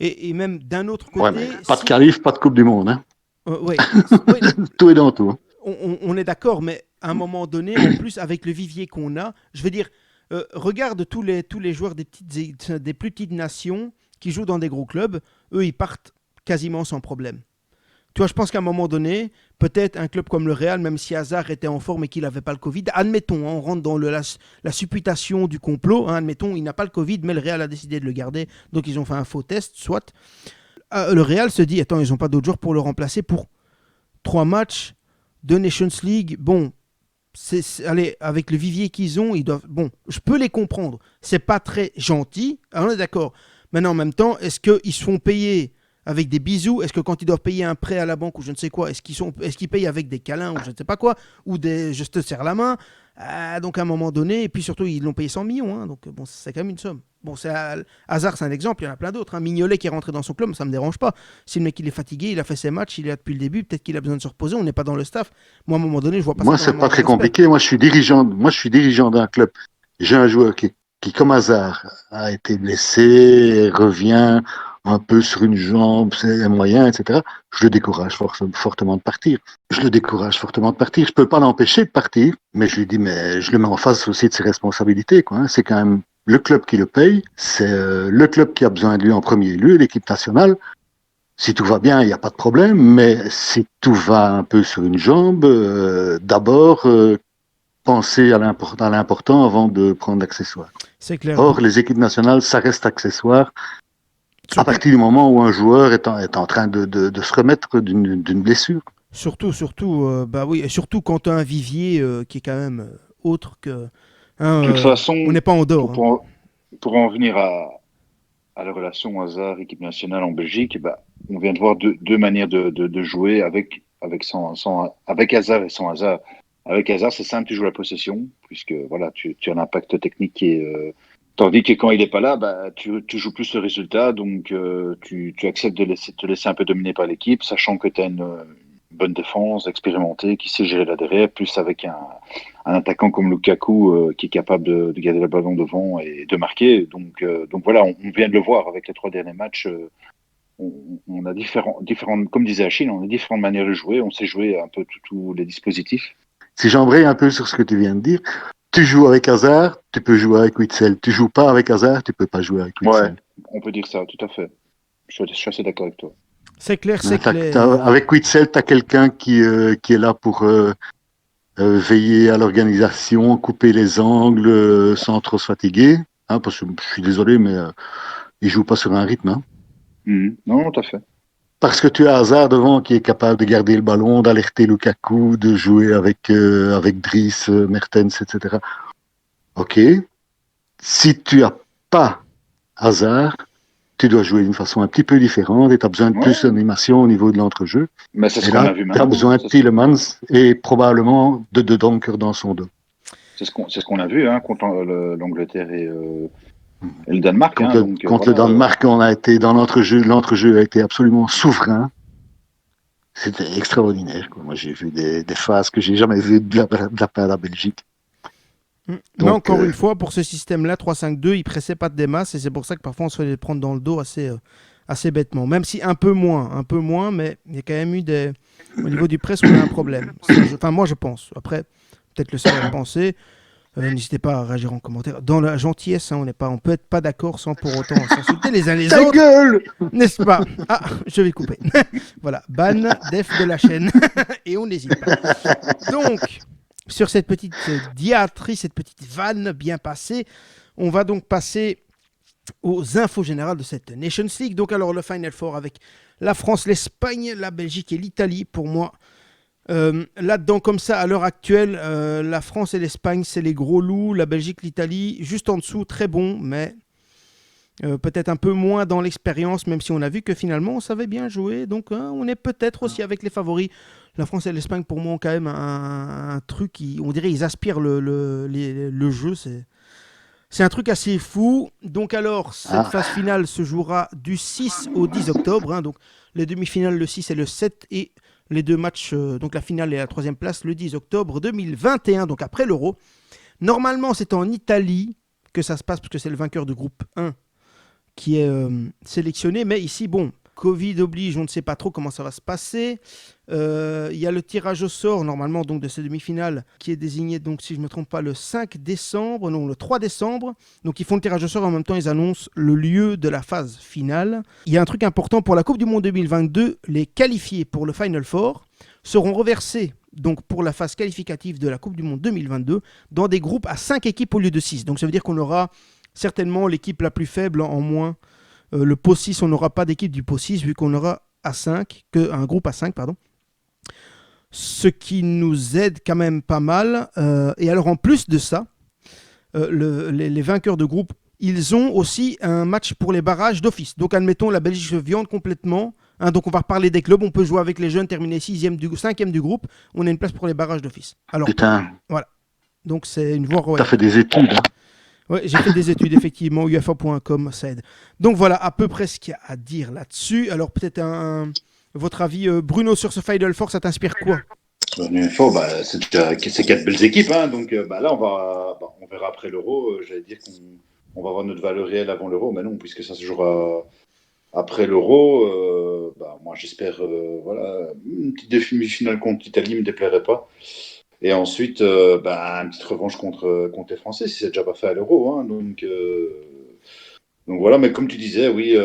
Et même d'un autre Ouais, mais côté, pas de si. qualif, pas de Coupe du Monde. Hein. Ouais, ouais, Tout est dans tout. Hein. on est d'accord, mais à un moment donné, en plus, avec le vivier qu'on a, je veux dire, regarde tous les joueurs des plus petites nations qui jouent dans des gros clubs, eux, ils partent quasiment sans problème. Tu vois, je pense qu'à un moment donné, peut-être un club comme le Real, même si Hazard était en forme et qu'il n'avait pas le Covid, admettons, hein, on rentre dans la supputation du complot, hein, admettons, il n'a pas le Covid, mais le Real a décidé de le garder, donc ils ont fait un faux test, soit. Le Real se dit, attends, ils n'ont pas d'autres joueurs pour le remplacer pour 3 matchs de Nations League. Bon, allez, avec le vivier qu'ils ont, ils doivent. Bon, je peux les comprendre. C'est pas très gentil, on est d'accord. Maintenant, en même temps, est-ce qu'ils se font payer avec des bisous? Est-ce que quand ils doivent payer un prêt à la banque ou je ne sais quoi, est-ce qu'ils payent avec des câlins ou je ne sais pas quoi, ou des je te serre la main? Donc à un moment donné, et puis surtout ils l'ont payé 100 millions, hein, donc bon, c'est quand même une somme. Bon, Hazard, c'est un exemple, il y en a plein d'autres. Hein. Mignolet qui est rentré dans son club, ça me dérange pas. Si le mec il est fatigué, il a fait ses matchs, il est là depuis le début, peut-être qu'il a besoin de se reposer, on n'est pas dans le staff. Moi, à un moment donné, je vois pas ça Moi, comme un c'est pas manque de très respect. compliqué. Moi, je suis dirigeant d'un club. J'ai un joueur qui, comme hasard, a été blessé, revient un peu sur une jambe, c'est un moyen, etc. Je le décourage fortement de partir. Je le décourage fortement de partir. Je peux pas l'empêcher de partir, mais je lui dis, mais je le mets en face aussi de ses responsabilités, quoi. Hein. C'est quand même le club qui le paye. C'est le club qui a besoin de lui en premier lieu, l'équipe nationale. Si tout va bien, il n'y a pas de problème, mais si tout va un peu sur une jambe, d'abord, penser à l'important avant de prendre l'accessoire. C'est clair. Or, les équipes nationales, ça reste accessoire à Surtout, partir du moment où un joueur est en train de se remettre d'une blessure. bah oui, et surtout quand tu as un vivier qui est quand même autre que. Hein, De toute on façon, n'est pas en dehors. pour, Hein. pour, en, pour en venir à la relation hasard-équipe nationale en Belgique, bah, on vient de voir deux manières de jouer avec hasard et sans hasard. Avec hasard, c'est simple, tu joues la possession, puisque voilà, tu as un impact technique qui est. Tandis que quand il n'est pas là, bah, tu joues plus le résultat, donc tu acceptes de te laisser un peu dominer par l'équipe, sachant que tu as une bonne défense, expérimentée, qui sait gérer là derrière, plus avec un attaquant comme Lukaku qui est capable de garder le ballon devant et de marquer. Donc voilà, on vient de le voir avec les 3 derniers matchs. On a différentes, comme disait Achille, on a différentes manières de jouer. On sait jouer un peu tous les dispositifs. Si j'embraye un peu sur ce que tu viens de dire, tu joues avec hasard, tu peux jouer avec Witzel. Tu joues pas avec hasard, tu peux pas jouer avec Ouais, Witzel. on peut dire ça, tout à fait. Je suis assez d'accord avec toi. C'est clair, c'est Hein, clair. avec Witzel, tu as quelqu'un qui est là pour veiller à l'organisation, couper les angles sans trop se fatiguer. Hein, parce que je suis désolé, mais il joue pas sur un rythme. Hein. Non, non, tout à fait. Parce que tu as Hazard devant qui est capable de garder le ballon, d'alerter Lukaku, de jouer avec Driss, Mertens, etc. Ok. Si tu as pas Hazard, tu dois jouer d'une façon un petit peu différente et tu as besoin de plus Ouais, d'animation au niveau de l'entrejeu. mais c'est Et ce qu'on là, a vu tu as maintenant. besoin de Tielemans et probablement de Donker dans son dos. C'est ce qu'on a vu contre l'Angleterre et le Danemark. Hein, donc Contre le voilà. Danemark, on a été dans l'entrejeu. L'entrejeu a été absolument souverain. C'était extraordinaire. Quoi. Moi, j'ai vu des phases que j'ai jamais vues de la part de la Belgique. Mais Donc, encore une fois, pour ce système-là, 3-5-2, il pressait pas de des masses et c'est pour ça que parfois on se fait les prendre dans le dos assez bêtement. Même si un peu moins, mais il y a quand même eu au niveau du press, on a un problème. Enfin, moi, je pense. Après, peut-être le seul à le penser. N'hésitez pas à réagir en commentaire. Dans la gentillesse, hein, on peut être pas d'accord sans pour autant s'insulter les uns les Ta autres. gueule! N'est-ce pas? Ah, je vais couper. Voilà, ban, def de la chaîne. Et on n'hésite pas. Donc, sur cette petite diatrie, cette petite vanne bien passée, on va donc passer aux infos générales de cette Nations League. Donc alors le Final Four avec la France, l'Espagne, la Belgique et l'Italie. Pour moi, là-dedans, comme ça, à l'heure actuelle, la France et l'Espagne, c'est les gros loups. La Belgique, l'Italie, juste en dessous, très bon, mais peut-être un peu moins dans l'expérience, même si on a vu que finalement, on savait bien jouer. Donc, on est peut-être aussi avec les favoris. La France et l'Espagne, pour moi, ont quand même un truc qui, on dirait, ils aspirent le jeu. C'est un truc assez fou. Donc alors, cette phase finale se jouera du 6 au 10 octobre. Hein. Donc les demi-finales le 6 et le 7 et les deux matchs, donc la finale et la troisième place le 10 octobre 2021, donc après l'Euro. Normalement, c'est en Italie que ça se passe parce que c'est le vainqueur de groupe 1 qui est sélectionné. Mais ici, bon, Covid oblige, on ne sait pas trop comment ça va se passer. Il y a le tirage au sort, normalement, donc, de ces demi-finales, qui est désigné, donc, si je ne me trompe pas, le 5 décembre, non, le 3 décembre. Donc, ils font le tirage au sort et en même temps, ils annoncent le lieu de la phase finale. Il y a un truc important pour la Coupe du Monde 2022, les qualifiés pour le Final Four seront reversés donc pour la phase qualificative de la Coupe du Monde 2022 dans des groupes à 5 équipes au lieu de 6. Donc, ça veut dire qu'on aura certainement l'équipe la plus faible en moins. Le pot 6, on n'aura pas d'équipe du pot 6 vu qu'on aura un groupe à 5, pardon. Ce qui nous aide quand même pas mal. Et alors en plus de ça, les vainqueurs de groupe, ils ont aussi un match pour les barrages d'office. Donc admettons, la Belgique se viande complètement. Hein, donc on va reparler des clubs, on peut jouer avec les jeunes, terminer 5e du groupe. On a une place pour les barrages d'office. Alors, putain. Voilà. Donc c'est une voie royale. T'as fait des études, hein. Oui, j'ai fait des études, effectivement, ufa.com, ça aide. Donc voilà, à peu près ce qu'il y a à dire là-dessus. Alors peut-être votre avis, Bruno, sur ce Final Four, ça t'inspire quoi? C'est 4 belles équipes, hein, donc là on verra après l'Euro. J'allais dire qu'on va avoir notre valeur réelle avant l'Euro, mais non, puisque ça se jouera après l'Euro. Moi j'espère une petite demi-finale contre l'Italie me déplairait pas. Et ensuite, une petite revanche contre les Français, si c'est déjà pas fait à l'Euro. Hein, donc voilà, mais comme tu disais, oui,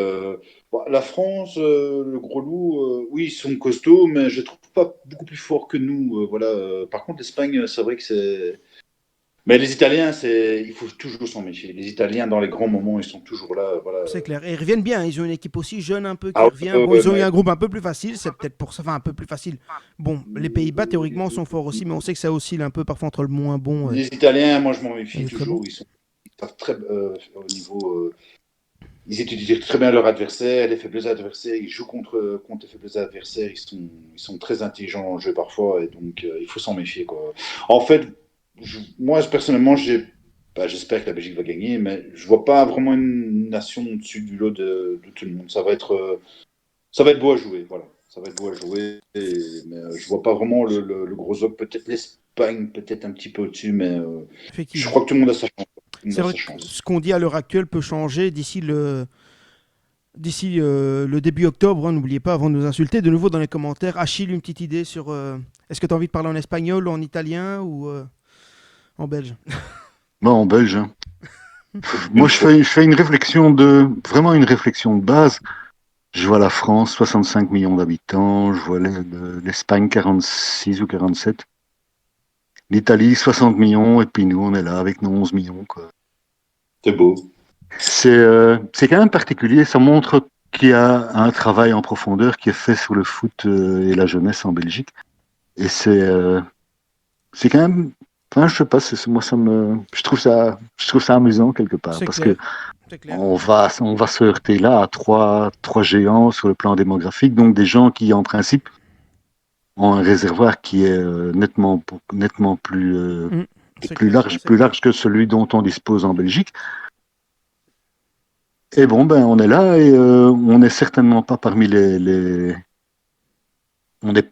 la France, le gros loup, oui, ils sont costauds, mais je les trouve pas beaucoup plus forts que nous. Par contre, l'Espagne, c'est vrai que c'est. Mais les Italiens, il faut toujours s'en méfier. Les Italiens, dans les grands moments, ils sont toujours là. Voilà. C'est clair. Et ils reviennent bien. Ils ont une équipe aussi jeune un peu qui Ah, revient. Bon, ils ont eu un groupe un peu plus facile. C'est peut-être pour ça, un peu plus facile. Bon, les Pays-Bas, théoriquement, sont forts aussi, mais on sait que ça oscille un peu parfois entre le moins bon. Les Italiens, moi, je m'en méfie toujours. Bon. Ils savent très au niveau. Ils étudient très bien leur adversaire, les faibles adversaires. Ils jouent contre les faibles adversaires. Ils sont très intelligents en jeu parfois, et donc il faut s'en méfier, quoi. En fait, moi personnellement, j'espère que la Belgique va gagner, mais je vois pas vraiment une nation au-dessus du lot de tout le monde. Ça va être beau à jouer, voilà. Ça va être beau à jouer, mais je vois pas vraiment le gros op. Peut-être l'Espagne, peut-être un petit peu au-dessus, mais je crois que tout le monde a sa chance. C'est vrai que ce qu'on dit à l'heure actuelle peut changer d'ici le début octobre. Hein, n'oubliez pas, avant de nous insulter, de nouveau dans les commentaires, Achille, une petite idée sur est-ce que tu as envie de parler en espagnol ou en italien ou en belge? Bon, en belge. Hein. Moi, je fais vraiment une réflexion de base. Je vois la France, 65 millions d'habitants. Je vois l'Espagne, 46 ou 47. L'Italie, 60 millions. Et puis nous, on est là avec nos 11 millions, quoi. C'est beau. C'est quand même particulier. Ça montre qu'il y a un travail en profondeur qui est fait sur le foot et la jeunesse en Belgique. Et c'est quand même. Enfin, je sais pas. Moi, je trouve ça amusant quelque part parce que on va se heurter là à trois géants sur le plan démographique, donc des gens qui, en principe, ont un réservoir qui est nettement plus large que celui dont on dispose en Belgique. Et bon, on est là et on n'est certainement pas parmi on est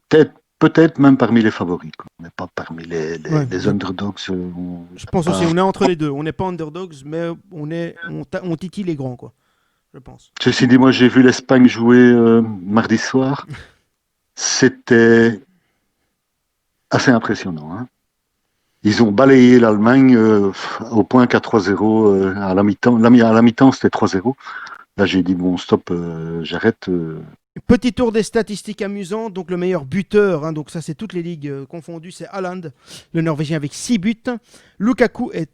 peut-être même parmi les favoris, quoi. On n'est pas parmi les underdogs. Je pense aussi, on est entre les deux. On n'est pas underdogs, mais on titille les grands, quoi. je pense. Ceci dit, moi j'ai vu l'Espagne jouer mardi soir. C'était assez impressionnant. Hein. Ils ont balayé l'Allemagne au point qu'à 3-0 à la mi-temps. À la mi-temps, c'était 3-0. Là, j'ai dit, bon, stop, j'arrête. Petit tour des statistiques amusantes. Donc, le meilleur buteur, hein, donc ça, c'est toutes les ligues confondues, c'est Haaland, le Norvégien, avec 6 buts. Lukaku est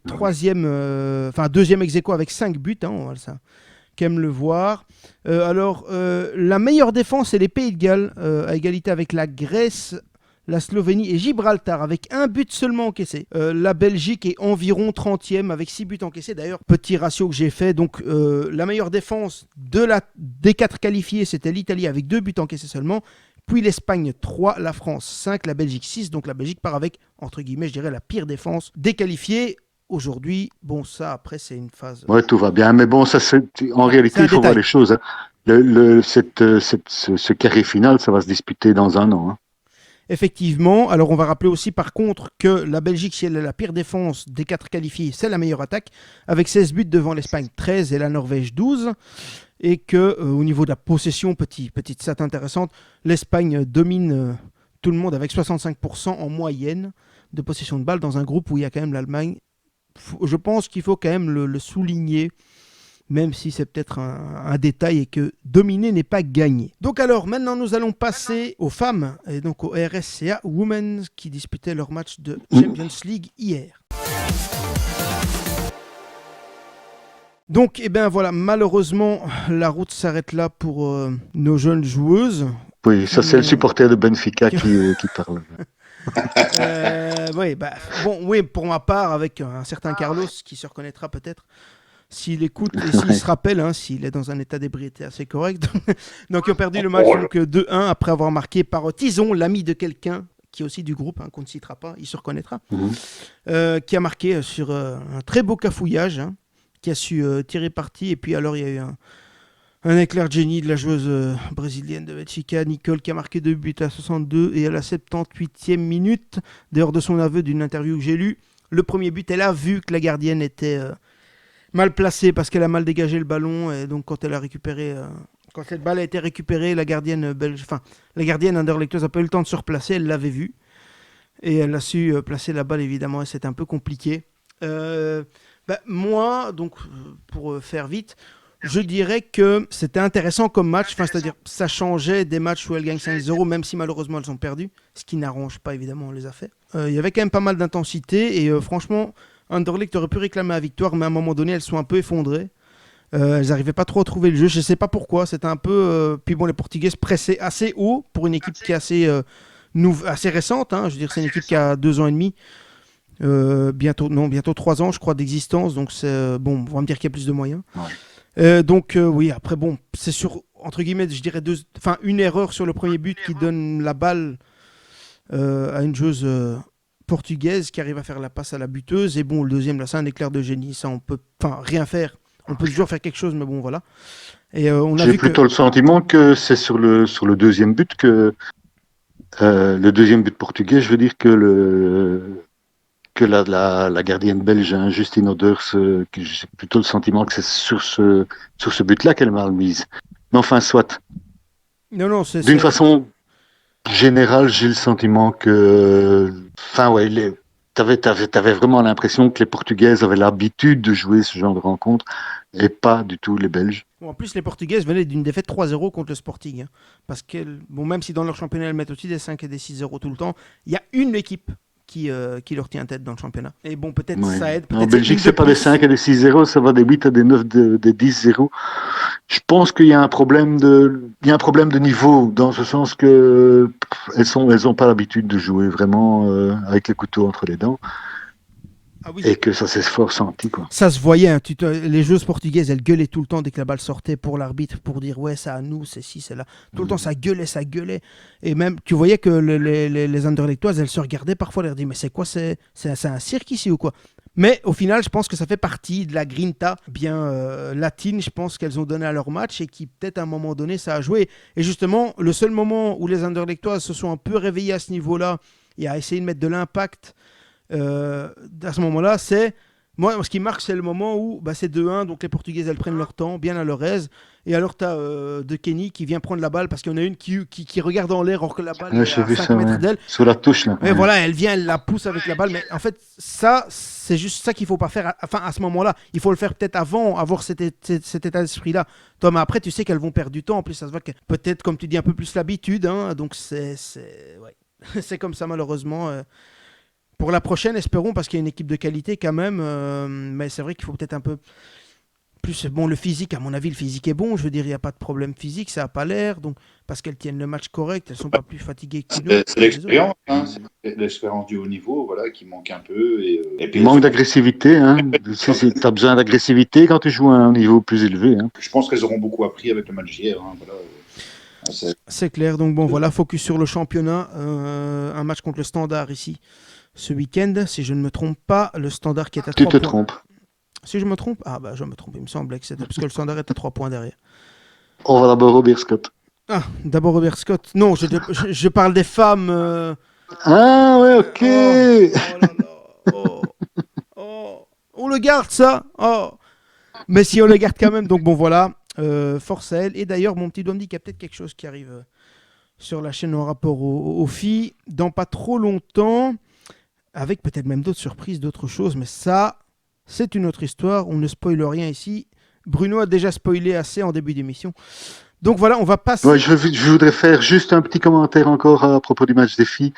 deuxième ex-aequo avec 5 buts. Hein, on va ça. Qu'aime le voir. La meilleure défense, c'est les Pays de Galles, à égalité avec la Grèce, la Slovénie et Gibraltar, avec un but seulement encaissé. La Belgique est environ 30e avec 6 buts encaissés. D'ailleurs, petit ratio que j'ai fait. Donc, la meilleure défense des 4 qualifiés, c'était l'Italie avec 2 buts encaissés seulement. Puis l'Espagne 3, la France 5, la Belgique 6. Donc, la Belgique part avec, entre guillemets, je dirais, la pire défense des qualifiés. Aujourd'hui, bon, ça, après, c'est une phase... Ouais, tout va bien. Mais bon, ça, en réalité, il faut voir les choses. Hein. Ce carré final, ça va se disputer dans un an. Hein. Effectivement, alors on va rappeler aussi par contre que la Belgique, si elle a la pire défense des 4 qualifiés, c'est la meilleure attaque, avec 16 buts devant l'Espagne 13 et la Norvège 12. Et que au niveau de la possession, petite stat intéressante, l'Espagne domine tout le monde avec 65% en moyenne de possession de balle dans un groupe où il y a quand même l'Allemagne. Je pense qu'il faut quand même le souligner, même si c'est peut-être un détail et que dominer n'est pas gagné. Donc alors, maintenant nous allons passer aux femmes, et donc au RSCA Women qui disputaient leur match de Champions League hier. Donc, voilà, malheureusement, la route s'arrête là pour nos jeunes joueuses. Oui, ça c'est le supporter de Benfica qui parle. Oui, pour ma part, avec un certain Carlos qui se reconnaîtra peut-être. S'il écoute et s'il se rappelle, hein, s'il est dans un état d'ébriété assez correct. Donc, ils ont perdu le match 2-1 après avoir marqué par Tison, l'ami de quelqu'un, qui est aussi du groupe, hein, qu'on ne citera pas, il se reconnaîtra, qui a marqué sur un très beau cafouillage, hein, qui a su tirer parti. Et puis, alors, il y a eu un éclair de génie de la joueuse brésilienne de Benfica, Nicole, qui a marqué 2 buts à 62 et à la 78e minute, dehors de son aveu d'une interview que j'ai lue. Le premier but, elle a vu que la gardienne était... mal placée parce qu'elle a mal dégagé le ballon, et donc quand elle a récupéré, quand cette balle a été récupérée, la gardienne Anderlechtoise n'a pas eu le temps de se replacer, elle l'avait vu et elle a su placer la balle évidemment, et c'était un peu compliqué. Moi, donc pour faire vite, je dirais que c'était intéressant comme match, c'est-à-dire ça changeait des matchs où elles gagnent 5-0, même si malheureusement elles ont perdu, ce qui n'arrange pas évidemment, on les a fait. Il y avait quand même pas mal d'intensité et franchement, Anderlecht aurait pu réclamer la victoire, mais à un moment donné, elles sont un peu effondrées. Elles n'arrivaient pas trop à trouver le jeu. Je ne sais pas pourquoi. C'était un peu... Puis bon, les Portugaises pressaient assez haut pour une équipe qui est assez récente. Hein. Je veux dire, c'est une équipe qui a 2 ans et demi. Bientôt 3 ans, je crois, d'existence. Donc, c'est, bon, on va me dire qu'il y a plus de moyens. Ouais. Oui, après, bon, c'est sur, entre guillemets, je dirais une erreur sur le premier but qui donne la balle à une joueuse... portugaise qui arrive à faire la passe à la buteuse, et bon, le deuxième là, c'est un éclair de génie, ça on peut rien faire, on peut toujours faire quelque chose, mais bon, voilà. Et j'ai plutôt le sentiment que c'est sur le deuxième but que le deuxième but portugais, je veux dire que la gardienne belge, hein, Justine Oders, j'ai plutôt le sentiment que c'est sur ce but là qu'elle m'a mise, mais enfin soit. Non, d'une façon général, j'ai le sentiment que, t'avais vraiment l'impression que les Portugaises avaient l'habitude de jouer ce genre de rencontre et pas du tout les Belges. Bon, en plus, les Portugaises venaient d'une défaite 3-0 contre le Sporting, hein, parce que, bon, même si dans leur championnat elles mettent aussi des 5 et des 6-0 tout le temps, il y a une équipe qui leur tient tête dans le championnat. Et bon, peut-être ça aide. En Belgique, c'est pas des 5 et des 6-0, ça va des 8 à des 9, des 10-0. Je pense qu'il y a un problème de niveau, dans ce sens que elles ont pas l'habitude de jouer vraiment avec les couteaux entre les dents. Ah oui. Et que ça s'est fort senti, quoi. Ça se voyait, hein, les joueuses portugaises, elles gueulaient tout le temps dès que la balle sortait pour l'arbitre, pour dire ouais, c'est à nous, c'est ci, c'est là. Tout le temps, ça gueulait. Et même, tu voyais que les Anderlechtoises, elles se regardaient parfois, elles disaient mais c'est quoi, c'est un cirque ici ou quoi? Mais au final, je pense que ça fait partie de la grinta bien latine, je pense qu'elles ont donné à leur match et qui peut-être à un moment donné, ça a joué. Et justement, le seul moment où les Anderlechtoises se sont un peu réveillées à ce niveau-là et à essayer de mettre de l'impact, à ce moment-là, c'est Moi, ce qui marque, c'est le moment où c'est 2-1, donc les Portugaises, elles prennent leur temps, bien à leur aise. Et alors, tu as De Kenny qui vient prendre la balle parce qu'il y en a une qui regarde en l'air alors que la balle est J'ai à vu 5 ça, ouais. mètres d'elle. Sur la touche, là. Et Ouais. voilà, elle vient, elle la pousse avec la balle. Mais en fait, ça, c'est juste ça qu'il faut pas faire à ce moment-là. Il faut le faire peut-être avant, avoir cet état d'esprit-là. Toi, mais après, tu sais qu'elles vont perdre du temps. En plus, ça se voit que peut-être, comme tu dis, un peu plus l'habitude. Hein, donc, ouais. C'est comme ça, malheureusement. Pour la prochaine, espérons, parce qu'il y a une équipe de qualité quand même. Mais c'est vrai qu'il faut peut-être un peu plus. Bon, le physique, à mon avis, le physique est bon. Je veux dire, il n'y a pas de problème physique, ça n'a pas l'air. Donc, parce qu'elles tiennent le match correct, elles ne sont pas plus fatiguées que nous. C'est l'expérience, hein, c'est l'expérience du haut niveau, voilà, qui manque un peu. Et puis Il manque d'agressivité. Hein. Tu as besoin d'agressivité quand tu joues à un niveau plus élevé. Hein. je pense qu'elles auront beaucoup appris avec le match d'hier. Hein, voilà. C'est clair. Donc bon, voilà, focus sur le championnat. Un match contre le Standard ici ce week-end, si je ne me trompe pas. Le Standard qui est à 3 Tu points. te trompes. Si je me trompe, je me trompe. Il me semblait que c'était parce que le Standard est à 3 points derrière. On va d'abord au Beerscott. Ah, d'abord Robert Scott. Non, je parle des femmes. Ah ouais, ok. Oh là là. On le garde ça. Oh. Mais si on le garde quand même, donc bon voilà. Force à elle. Et d'ailleurs, mon petit doigt me dit qu'il y a peut-être quelque chose qui arrive sur la chaîne en rapport aux filles dans pas trop longtemps, avec peut-être même d'autres surprises, d'autres choses. Mais ça, c'est une autre histoire. On ne spoile rien ici. Bruno a déjà spoilé assez en début d'émission. Donc voilà, on va passer. Ouais, je voudrais faire juste un petit commentaire encore à propos du match des filles.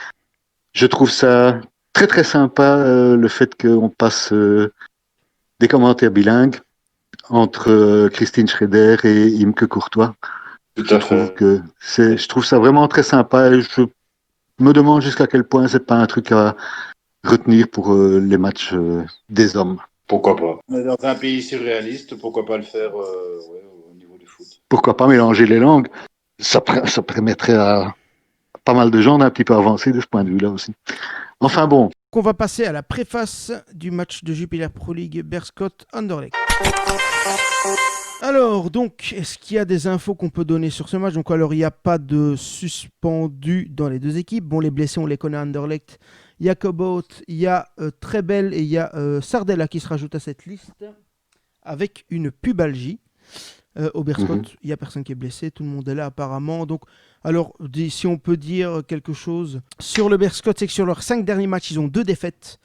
Je trouve ça très très sympa le fait qu'on passe des commentaires bilingues entre Christine Schreder et Imke Courtois. Je trouve ça vraiment très sympa et je me demande jusqu'à quel point c'est pas un truc à retenir pour les matchs des hommes. Pourquoi pas? Dans un pays surréaliste, pourquoi pas le faire au niveau du foot? Pourquoi pas mélanger les langues? Ça permettrait à pas mal de gens d'un petit peu avancer de ce point de vue-là aussi. Enfin bon. On va passer à la préface du match de Jupiler Pro League Beerscott-Anderlecht. Alors, donc, est-ce qu'il y a des infos qu'on peut donner sur ce match? Donc, alors, il n'y a pas de suspendu dans les deux équipes. Bon, les blessés, on les connaît à Anderlecht. Il y a Cobot, il y a Trebel et il y a Sardella qui se rajoutent à cette liste avec une pubalgie. Au Beerscott, il n'y a personne qui est blessé, tout le monde est là apparemment. Donc, alors, si on peut dire quelque chose sur le Beerscott, c'est que sur leurs 5 derniers matchs, ils ont 2 défaites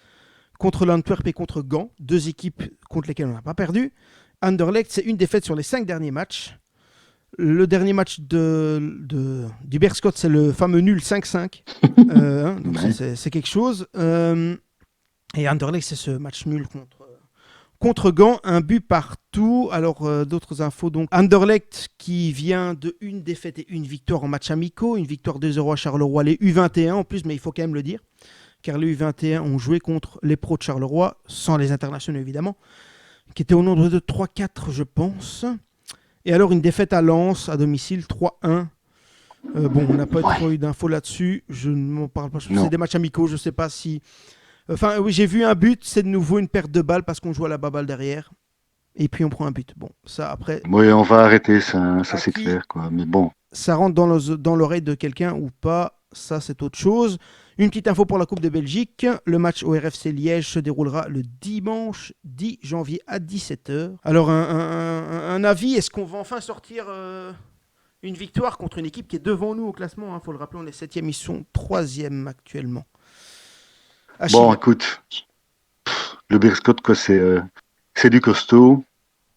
contre l'Antwerp et contre Gand, 2 équipes contre lesquelles on n'a pas perdu. Anderlecht, c'est une défaite sur les 5 derniers matchs. Le dernier match du Beerscott, c'est le fameux nul 5-5. Donc c'est quelque chose. Et Anderlecht, c'est ce match nul contre Gand, un but partout. Alors, d'autres infos. Donc, Anderlecht qui vient de une défaite et une victoire en match amicaux. Une victoire 2-0 à Charleroi, les U21 en plus, mais il faut quand même le dire. Car les U21 ont joué contre les pros de Charleroi, sans les internationaux évidemment, qui étaient au nombre de 3-4, je pense. Et alors, une défaite à Lens, à domicile, 3-1. Bon, on n'a pas trop eu d'infos là-dessus. Je ne m'en parle pas. C'est des matchs amicaux, je ne sais pas si... Enfin, oui, j'ai vu un but, c'est de nouveau une perte de balle parce qu'on joue à la baballe derrière. Et puis on prend un but. Bon, ça après... Oui, on va arrêter, ça c'est clair, quoi. Mais bon. Ça rentre dans l'oreille de quelqu'un ou pas, ça c'est autre chose. Une petite info pour la Coupe de Belgique. Le match au RFC Liège se déroulera le dimanche 10 janvier à 17h. Alors, un avis, est-ce qu'on va enfin sortir une victoire contre une équipe qui est devant nous au classement? Faut le rappeler, on est 7e, ils sont 3e actuellement. Achille. Bon, écoute, le Beerscott, quoi, c'est du costaud.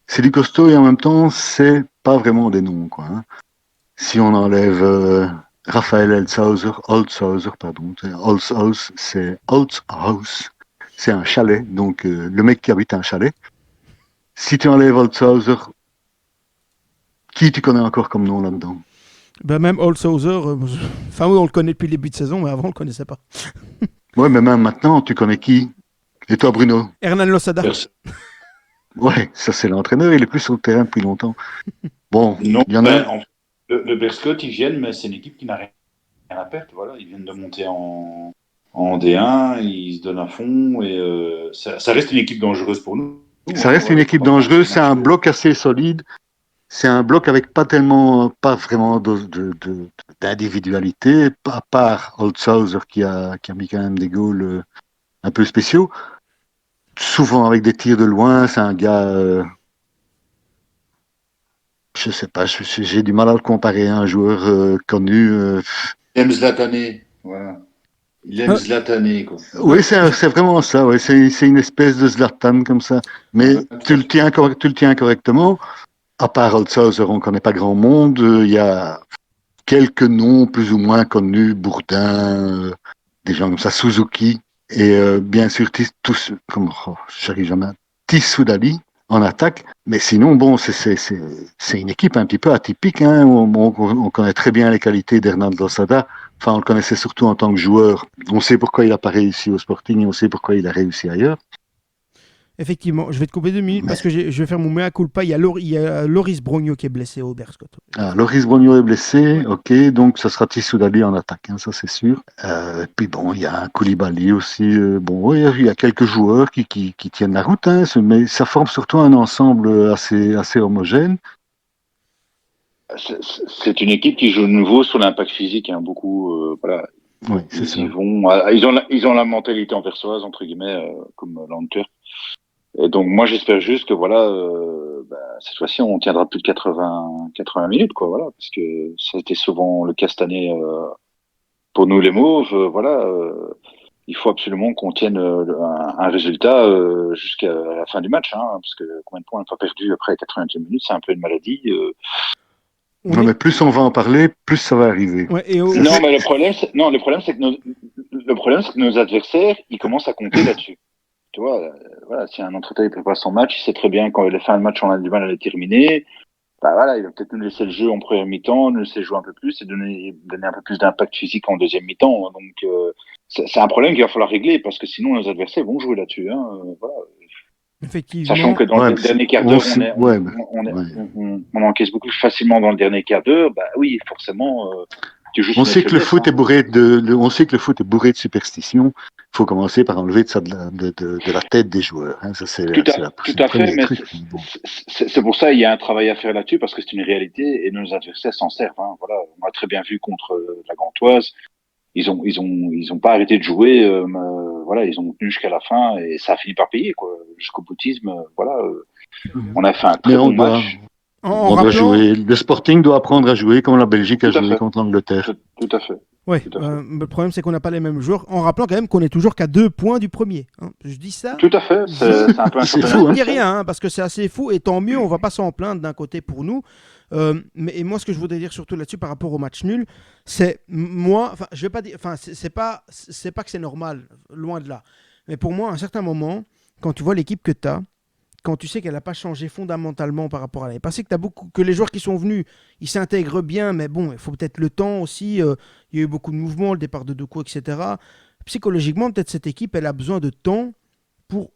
C'est du costaud et en même temps, c'est pas vraiment des noms, quoi. Hein. Si on enlève Raphaël Holzhauser, Holzhaus, c'est un chalet, donc le mec qui habite un chalet. Si tu enlèves Holzhauser, qui tu connais encore comme nom là-dedans? Ben même Holzhauser, enfin oui, on le connaît depuis le début de saison, mais avant on le connaissait pas. Ouais, mais même maintenant, tu connais qui? Et toi, Bruno? Hernan Losada. Ouais, ça c'est l'entraîneur, il est plus sur le terrain depuis longtemps. Bon, non, il y en a... le Beerscott, ils viennent, mais c'est une équipe qui n'a rien à perdre. Voilà, ils viennent de monter en D1, ils se donnent à fond et ça reste une équipe dangereuse pour nous. Ça reste une équipe dangereuse, c'est un bloc assez solide. C'est un bloc avec pas vraiment d'individualité, à part Holzhauser qui a mis quand même des goals un peu spéciaux. souvent avec des tirs de loin. C'est un gars, je sais pas, j'ai du mal à le comparer à un joueur connu. Il aime Zlatané, voilà. Il aime Ah. Zlatané, quoi. Oui, c'est vraiment ça. Ouais. C'est une espèce de Zlatan comme ça. Mais tu le tiens correctement. À part Holzhauser, on ne connaît pas grand monde. Il y a quelques noms plus ou moins connus, Bourdin, des gens comme ça, Suzuki. Et bien sûr, j'arrive jamais. Tissoudali en attaque. Mais sinon, bon, c'est une équipe un petit peu atypique. Hein. On connaît très bien les qualités d'Hernando Losada. Enfin, on le connaissait surtout en tant que joueur. On sait pourquoi il n'a pas réussi au Sporting et on sait pourquoi il a réussi ailleurs. Effectivement, je vais te couper 2 minutes parce que je vais faire mon mea culpa. Il y a Loris Brogno qui est blessé au Berscott. Loris Brogno est blessé, ok, donc ça sera Tissoudali en attaque, hein, ça c'est sûr. Puis bon, il y a un Koulibaly aussi. Bon, ouais, il y a quelques joueurs qui tiennent la route, hein, mais ça forme surtout un ensemble assez homogène. C'est une équipe qui joue de nouveau sur l'impact physique, hein, beaucoup. Voilà. Oui, c'est ça. Ils ont la mentalité anversoise, entre guillemets, comme l'Antwerp. Et donc, moi, j'espère juste que, voilà, cette fois-ci, on tiendra plus de 80 minutes, quoi, voilà, parce que ça a été souvent le cas cette année pour nous, les Mauves. Voilà, il faut absolument qu'on tienne un résultat jusqu'à la fin du match, hein, parce que combien de points on n'a pas perdu après 80 minutes, c'est un peu une maladie. Mais plus on va en parler, plus ça va arriver. Ouais, Non, mais le problème, c'est que nos adversaires, ils commencent à compter là-dessus. Tu vois, voilà, si un entraîneur il prépare son match, il sait très bien quand il a fait un match, on a du mal à le terminer. Bah voilà, il va peut-être nous laisser le jeu en première mi-temps, nous laisser jouer un peu plus et donner un peu plus d'impact physique en deuxième mi-temps. Donc c'est un problème qu'il va falloir régler parce que sinon nos adversaires vont jouer là-dessus. Hein, voilà. effectivement. Sachant que dans le dernier quart d'heure, on encaisse beaucoup plus facilement dans le dernier quart d'heure. Bah oui, forcément. On sait que le foot est bourré de superstitions. Il faut commencer par enlever ça de la tête des joueurs. Hein. Ça, tout à fait, mais c'est pour ça qu'il y a un travail à faire là-dessus parce que c'est une réalité et nos adversaires s'en servent. Hein. Voilà, on a très bien vu contre la Gantoise, ils ont pas arrêté de jouer. Voilà, ils ont tenu jusqu'à la fin et ça a fini par payer quoi. Jusqu'au boutisme, voilà. On a fait un très bon match. On doit jouer. Le Sporting doit apprendre à jouer comme la Belgique a joué contre l'Angleterre. Tout à fait. Ouais, le problème c'est qu'on n'a pas les mêmes joueurs. En rappelant quand même qu'on est toujours qu'à 2 points du premier. Hein. Je dis ça. Tout à fait. C'est un peu un c'est fou. Je dis rien parce que c'est assez fou et tant mieux. On va pas s'en plaindre d'un côté pour nous. Mais moi, ce que je voudrais dire surtout là-dessus par rapport au match nul, c'est moi. Enfin, je vais pas dire. Enfin, c'est pas que c'est normal, loin de là. Mais pour moi, à un certain moment, quand tu vois l'équipe que tu as. Quand tu sais qu'elle n'a pas changé fondamentalement par rapport à l'année passée, que les joueurs qui sont venus, ils s'intègrent bien, mais bon, il faut peut-être le temps aussi. Il y a eu beaucoup de mouvements, le départ de Deco, etc. Psychologiquement, peut-être cette équipe, elle a besoin de temps pour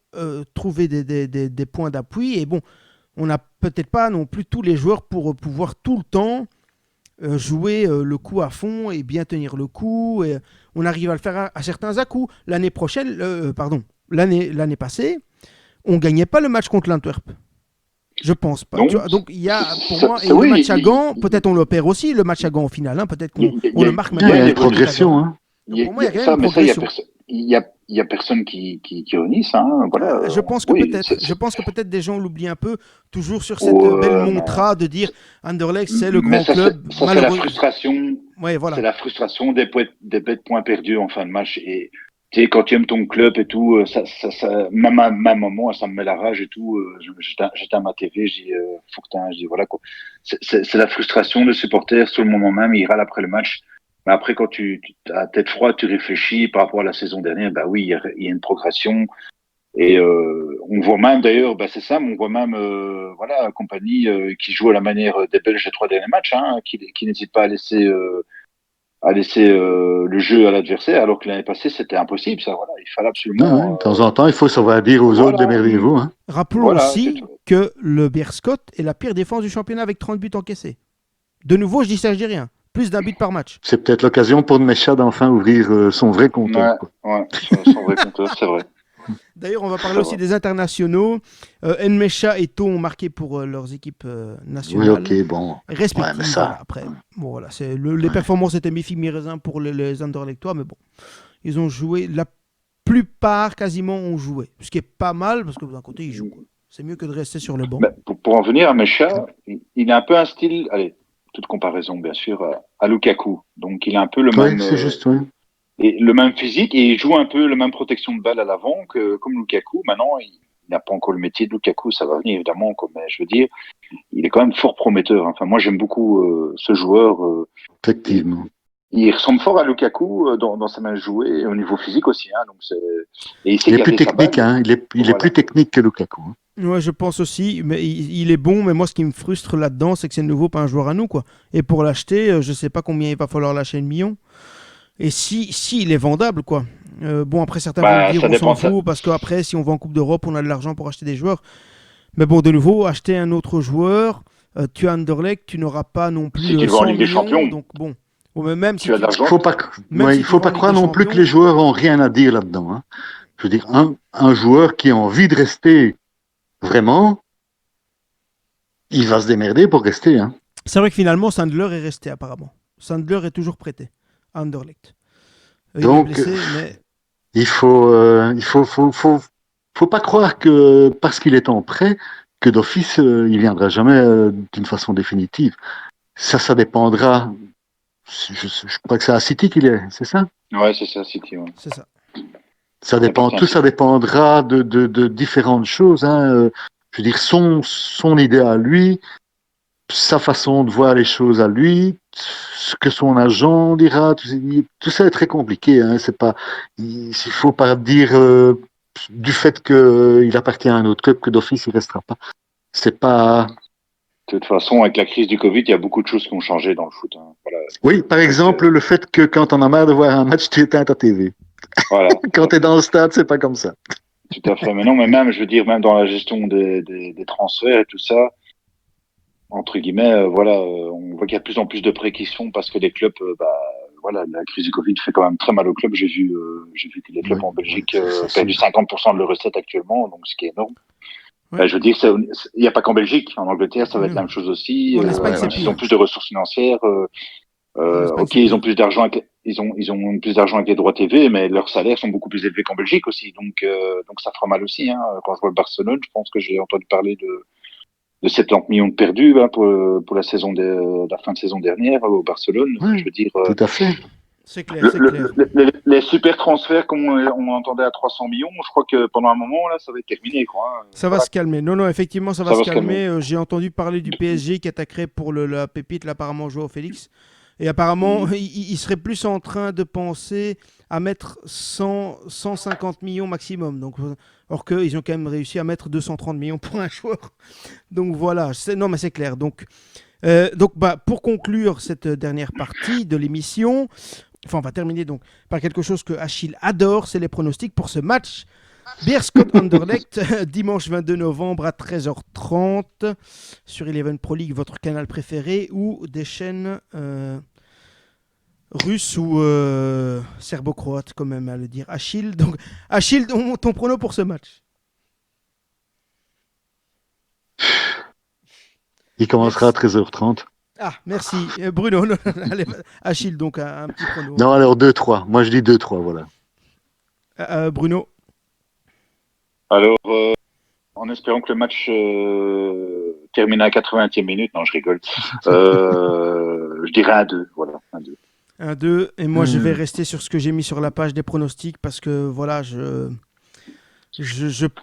trouver des points d'appui. Et bon, on n'a peut-être pas non plus tous les joueurs pour pouvoir tout le temps jouer le coup à fond et bien tenir le coup. Et on arrive à le faire à certains à-coups. L'année passée, on ne gagnait pas le match contre l'Antwerp. Je pense pas. Donc il y a pour moi le match à Gand, peut-être on le perd aussi le match à Gand au final. Hein, peut-être qu'on le marque maintenant. Il y a une progression. Hein. Pour moi, il y a quand même une progression. Il y a personne qui ironise ça. Hein, voilà. Je pense que peut-être des gens l'oublient un peu, toujours sur cette belle montra de dire Anderlecht c'est le grand club. C'est la frustration. Ouais, voilà. C'est la frustration des points perdus en fin de match et tu sais, quand tu aimes ton club et tout, même à moi, ça me met la rage et tout. J'éteins ma TV, je dis, je dis, voilà, quoi. C'est la frustration de supporter sur le moment même, il râle après le match. Mais après, quand tu as tête froide, tu réfléchis par rapport à la saison dernière, bah oui, il y a une progression. Et, on voit même, d'ailleurs, c'est ça, on voit même, voilà, compagnie, qui joue à la manière des Belges des 3 derniers matchs, hein, qui n'hésite pas à laisser le jeu à l'adversaire, alors que l'année passée, c'était impossible, ça. Voilà, il fallait absolument. De temps en temps, il faut savoir dire aux autres démerdez-vous. Hein. Rappelons aussi que le Berscott est la pire défense du championnat avec 30 buts encaissés. De nouveau, je dis ça, je dis rien. Plus d'un but par match. C'est peut-être l'occasion pour Nmecha d'enfin ouvrir son vrai compteur. Ouais, son vrai compteur, c'est vrai. D'ailleurs, on va parler aussi des internationaux. Nmecha et Thon ont marqué pour leurs équipes nationales. Oui, ok, bon. Respectives. Ouais, voilà, après, bon, voilà, les performances étaient mi-figue, mi-raisin pour les Anderlechtois, mais bon, ils ont joué. plupart quasiment ont joué. Ce qui est pas mal parce que d'un côté ils jouent, quoi. C'est mieux que de rester sur le banc. Pour en venir à Mecha, il a un peu un style, allez, toute comparaison bien sûr, à Lukaku. Donc il a un peu le même, c'est juste, oui. et le même physique et il joue un peu la même protection de balle à l'avant que comme Lukaku. Maintenant, il n'a pas encore le métier de Lukaku, ça va venir évidemment, mais je veux dire, il est quand même fort prometteur. Enfin, moi j'aime beaucoup ce joueur. Effectivement. Il ressemble fort à Lukaku dans sa main jouée et au niveau physique aussi. Hein, donc et il sait Il est plus garder sa technique, balle. hein. Il est plus technique que Lukaku. Hein. Ouais, je pense aussi, mais il est bon, mais moi ce qui me frustre là-dedans, c'est que c'est de nouveau pas un joueur à nous, quoi. Et pour l'acheter, je sais pas combien il va falloir lâcher 1 million. Et si il est vendable, quoi. Bon, après certains vont me dire on s'en fout, parce qu'après, si on va en Coupe d'Europe, on a de l'argent pour acheter des joueurs. Mais bon, de nouveau, acheter un autre joueur, tu as Anderlecht, tu n'auras pas non plus si tu 100 en Ligue des millions, Champions. donc bon. Bon, même si tu as de l'argent. Il ne faut pas croire non plus que les joueurs ont rien à dire là-dedans. Hein. Je veux dire, un joueur qui a envie de rester vraiment, il va se démerder pour rester. Hein. C'est vrai que finalement, Sandler est resté apparemment. Sandler est toujours prêté à Anderlecht. Donc, il est blessé, mais... il faut pas croire que parce qu'il est en prêt, que d'office, il viendra jamais d'une façon définitive. Ça dépendra. Je crois que c'est à City qu'il est, c'est ça? Ouais, c'est ça, City. Ouais. C'est ça. Ça dépendra de différentes choses. Hein. Je veux dire, son idée à lui, sa façon de voir les choses à lui, ce que son agent dira, tout ça est très compliqué. Hein. Il faut pas dire du fait qu'il appartient à un autre club que d'office il restera pas. C'est pas. De toute façon, avec la crise du Covid, il y a beaucoup de choses qui ont changé dans le foot. Hein. Voilà. Oui, par exemple, le fait que quand on a marre de voir un match, tu éteins ta TV. Voilà. Quand tu es dans le stade, c'est pas comme ça. Tout à fait. Mais non, mais même, je veux dire, même dans la gestion des transferts et tout ça, entre guillemets, voilà, on voit qu'il y a de plus en plus de prêts qui se font parce que les clubs, voilà, la crise du Covid fait quand même très mal aux clubs. J'ai vu que les clubs en Belgique perdent 50% de leurs recettes actuellement, donc ce qui est énorme. Ouais. Je veux dire, il n'y a pas qu'en Belgique. En Angleterre, ça va être la même chose aussi. En Espagne, c'est ils ont plus de ressources financières. Ok, ils ont plus d'argent, ils ont plus d'argent avec les droits TV, mais leurs salaires sont beaucoup plus élevés qu'en Belgique aussi. Donc ça fera mal aussi. Hein. Quand je vois le Barcelone, je pense que j'ai entendu parler de 70 millions de perdus hein, pour la saison la fin de saison dernière au Barcelone. Oui, je veux dire. Tout à fait. C'est clair. Les super transferts qu'on entendait à 300 millions, je crois que pendant un moment, là, ça va être terminé. Quoi, hein. Ça va se calmer. Non, effectivement, ça va se calmer. J'ai entendu parler du PSG qui attaquerait pour la pépite, là, apparemment, Joao Félix. Et apparemment, il serait plus en train de penser à mettre 150 millions maximum. Donc, or qu'ils ont quand même réussi à mettre 230 millions pour un joueur. Donc voilà, non, mais c'est clair. Donc, pour conclure cette dernière partie de l'émission, on va terminer donc par quelque chose que Achille adore, c'est les pronostics pour ce match. Beerschot Anderlecht, dimanche 22 novembre à 13h30 sur Eleven Pro League, votre canal préféré, ou des chaînes russes ou serbo-croates, quand même à le dire. Achille, ton prono pour ce match? Il commencera à 13h30. Ah, merci. Bruno, allez, Achille, donc un petit prono. Non, alors 2-3. Moi, je dis 2-3, voilà. Bruno? Alors, en espérant que le match termine à la 80e minute, non, je rigole. Je dirais 1-2, voilà, 1-2. 1-2, et moi je vais rester sur ce que j'ai mis sur la page des pronostics parce que voilà, je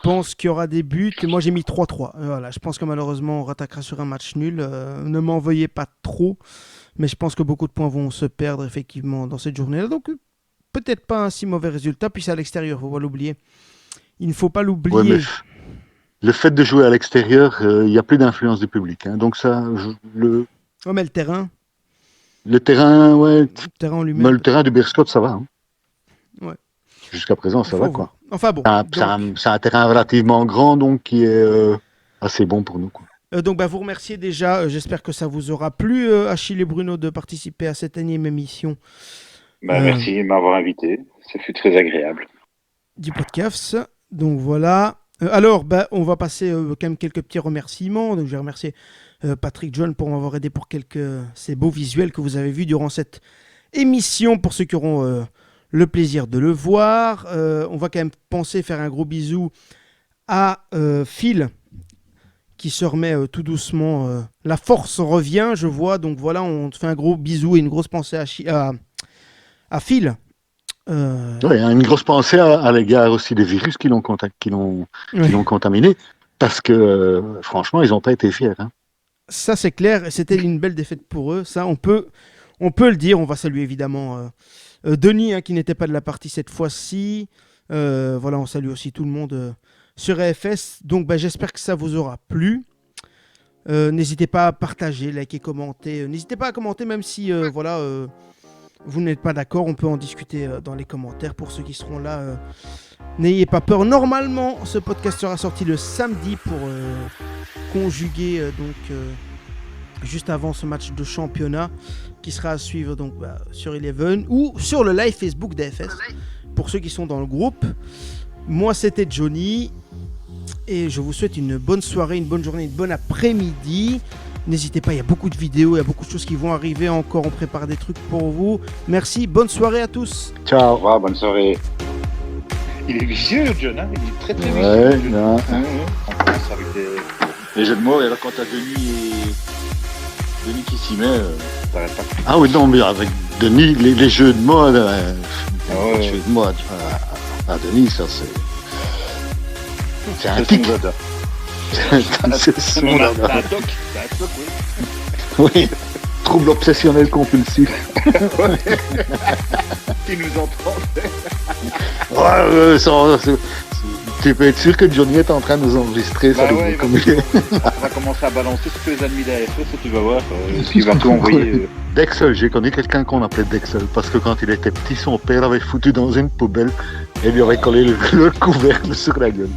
pense qu'il y aura des buts et moi j'ai mis 3-3. Voilà, je pense que malheureusement on rattaquera sur un match nul. Ne m'en veuillez pas trop, mais je pense que beaucoup de points vont se perdre effectivement dans cette journée-là. Donc peut-être pas un si mauvais résultat, puis c'est à l'extérieur, faut pas l'oublier. Il ne faut pas l'oublier. Ouais, mais le fait de jouer à l'extérieur, il n'y a plus d'influence du public. Hein, donc ça, Ouais, mais le terrain. Le terrain, ouais. Le terrain en lui-même. Mais le terrain du Beerschot, ça va. Hein. Ouais. Jusqu'à présent, ça va, quoi. Enfin bon. C'est un terrain relativement grand, donc qui est assez bon pour nous, quoi. Donc, vous remerciez déjà. J'espère que ça vous aura plu, Achille et Bruno, de participer à cette énième émission. Merci de m'avoir invité. Ça fut très agréable. Du podcast. Donc voilà. Alors, on va passer quand même quelques petits remerciements. Donc, je vais remercier Patrick John pour m'avoir aidé pour ces beaux visuels que vous avez vus durant cette émission. Pour ceux qui auront le plaisir de le voir. On va quand même penser faire un gros bisou à Phil, qui se remet tout doucement. La force revient, je vois. Donc voilà, on te fait un gros bisou et une grosse pensée à Phil. Oui, une grosse pensée à l'égard aussi des virus qui l'ont contaminé, parce que franchement, ils n'ont pas été fiers. Hein. Ça, c'est clair. C'était une belle défaite pour eux. Ça, on peut le dire. On va saluer évidemment Denis, qui n'était pas de la partie cette fois-ci. Voilà, on salue aussi tout le monde sur AFS. Donc, j'espère que ça vous aura plu. N'hésitez pas à partager, liker, commenter. N'hésitez pas à commenter, même si vous n'êtes pas d'accord. On peut en discuter dans les commentaires pour ceux qui seront là. N'ayez pas peur. Normalement, ce podcast sera sorti le samedi pour conjuguer juste avant ce match de championnat qui sera à suivre donc sur Eleven ou sur le live Facebook d'AFS pour ceux qui sont dans le groupe. Moi, c'était Johnny et je vous souhaite une bonne soirée, une bonne journée, une bonne après-midi. N'hésitez pas, il y a beaucoup de vidéos, il y a beaucoup de choses qui vont arriver encore. On prépare des trucs pour vous. Merci, bonne soirée à tous. Ciao. Au revoir, bonne soirée. Il est vicieux, John, hein, il est très très vicieux. Ouais, non. On commence avec des jeux de mots, et alors quand t'as Denis qui s'y met, t'arrêtes pas. Ah oui, non, mais avec Denis, les jeux de mots, les jeux de mots, Denis, ça c'est un tic. C'est son dada. C'est un toc, oui. Oui, trouble obsessionnel compulsif. Qui nous entend. Tu peux être sûr que Johnny est en train de nous enregistrer. Ça ouais, on va commencer à balancer tous les ennemis d'AFS et tu vas voir ce qu'il va tout envoyer. Dexel, j'ai connu quelqu'un qu'on appelait Dexel parce que quand il était petit, son père l'avait foutu dans une poubelle et lui avait collé le couvercle sur la gueule.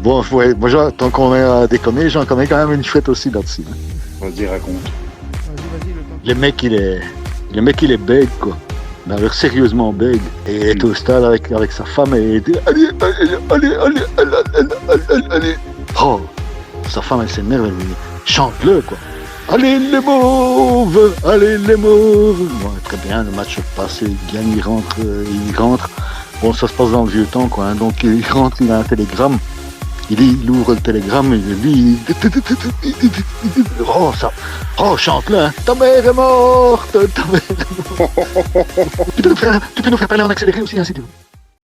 Bon, ouais, moi, tant qu'on est à déconner, j'en connais quand même une chouette aussi là-dessus. Vas-y, raconte. Vas-y, le mec, il est bègue, quoi. Mais alors, sérieusement bègue. Et il est au stade avec sa femme et il dit allez. Oh, sa femme, elle s'énerve, elle lui dit chante-le, quoi. Allez les mauves, allez les mauves. Bon, très bien, le match passe, il gagne, il rentre. Bon, ça se passe dans le vieux temps, quoi. Hein. Donc, il rentre, il a un télégramme. Il ouvre le télégramme et lui, chante-le, hein. Ta mère est morte, ta mère est morte. Tu peux nous faire parler en accéléré aussi, hein, si tu veux.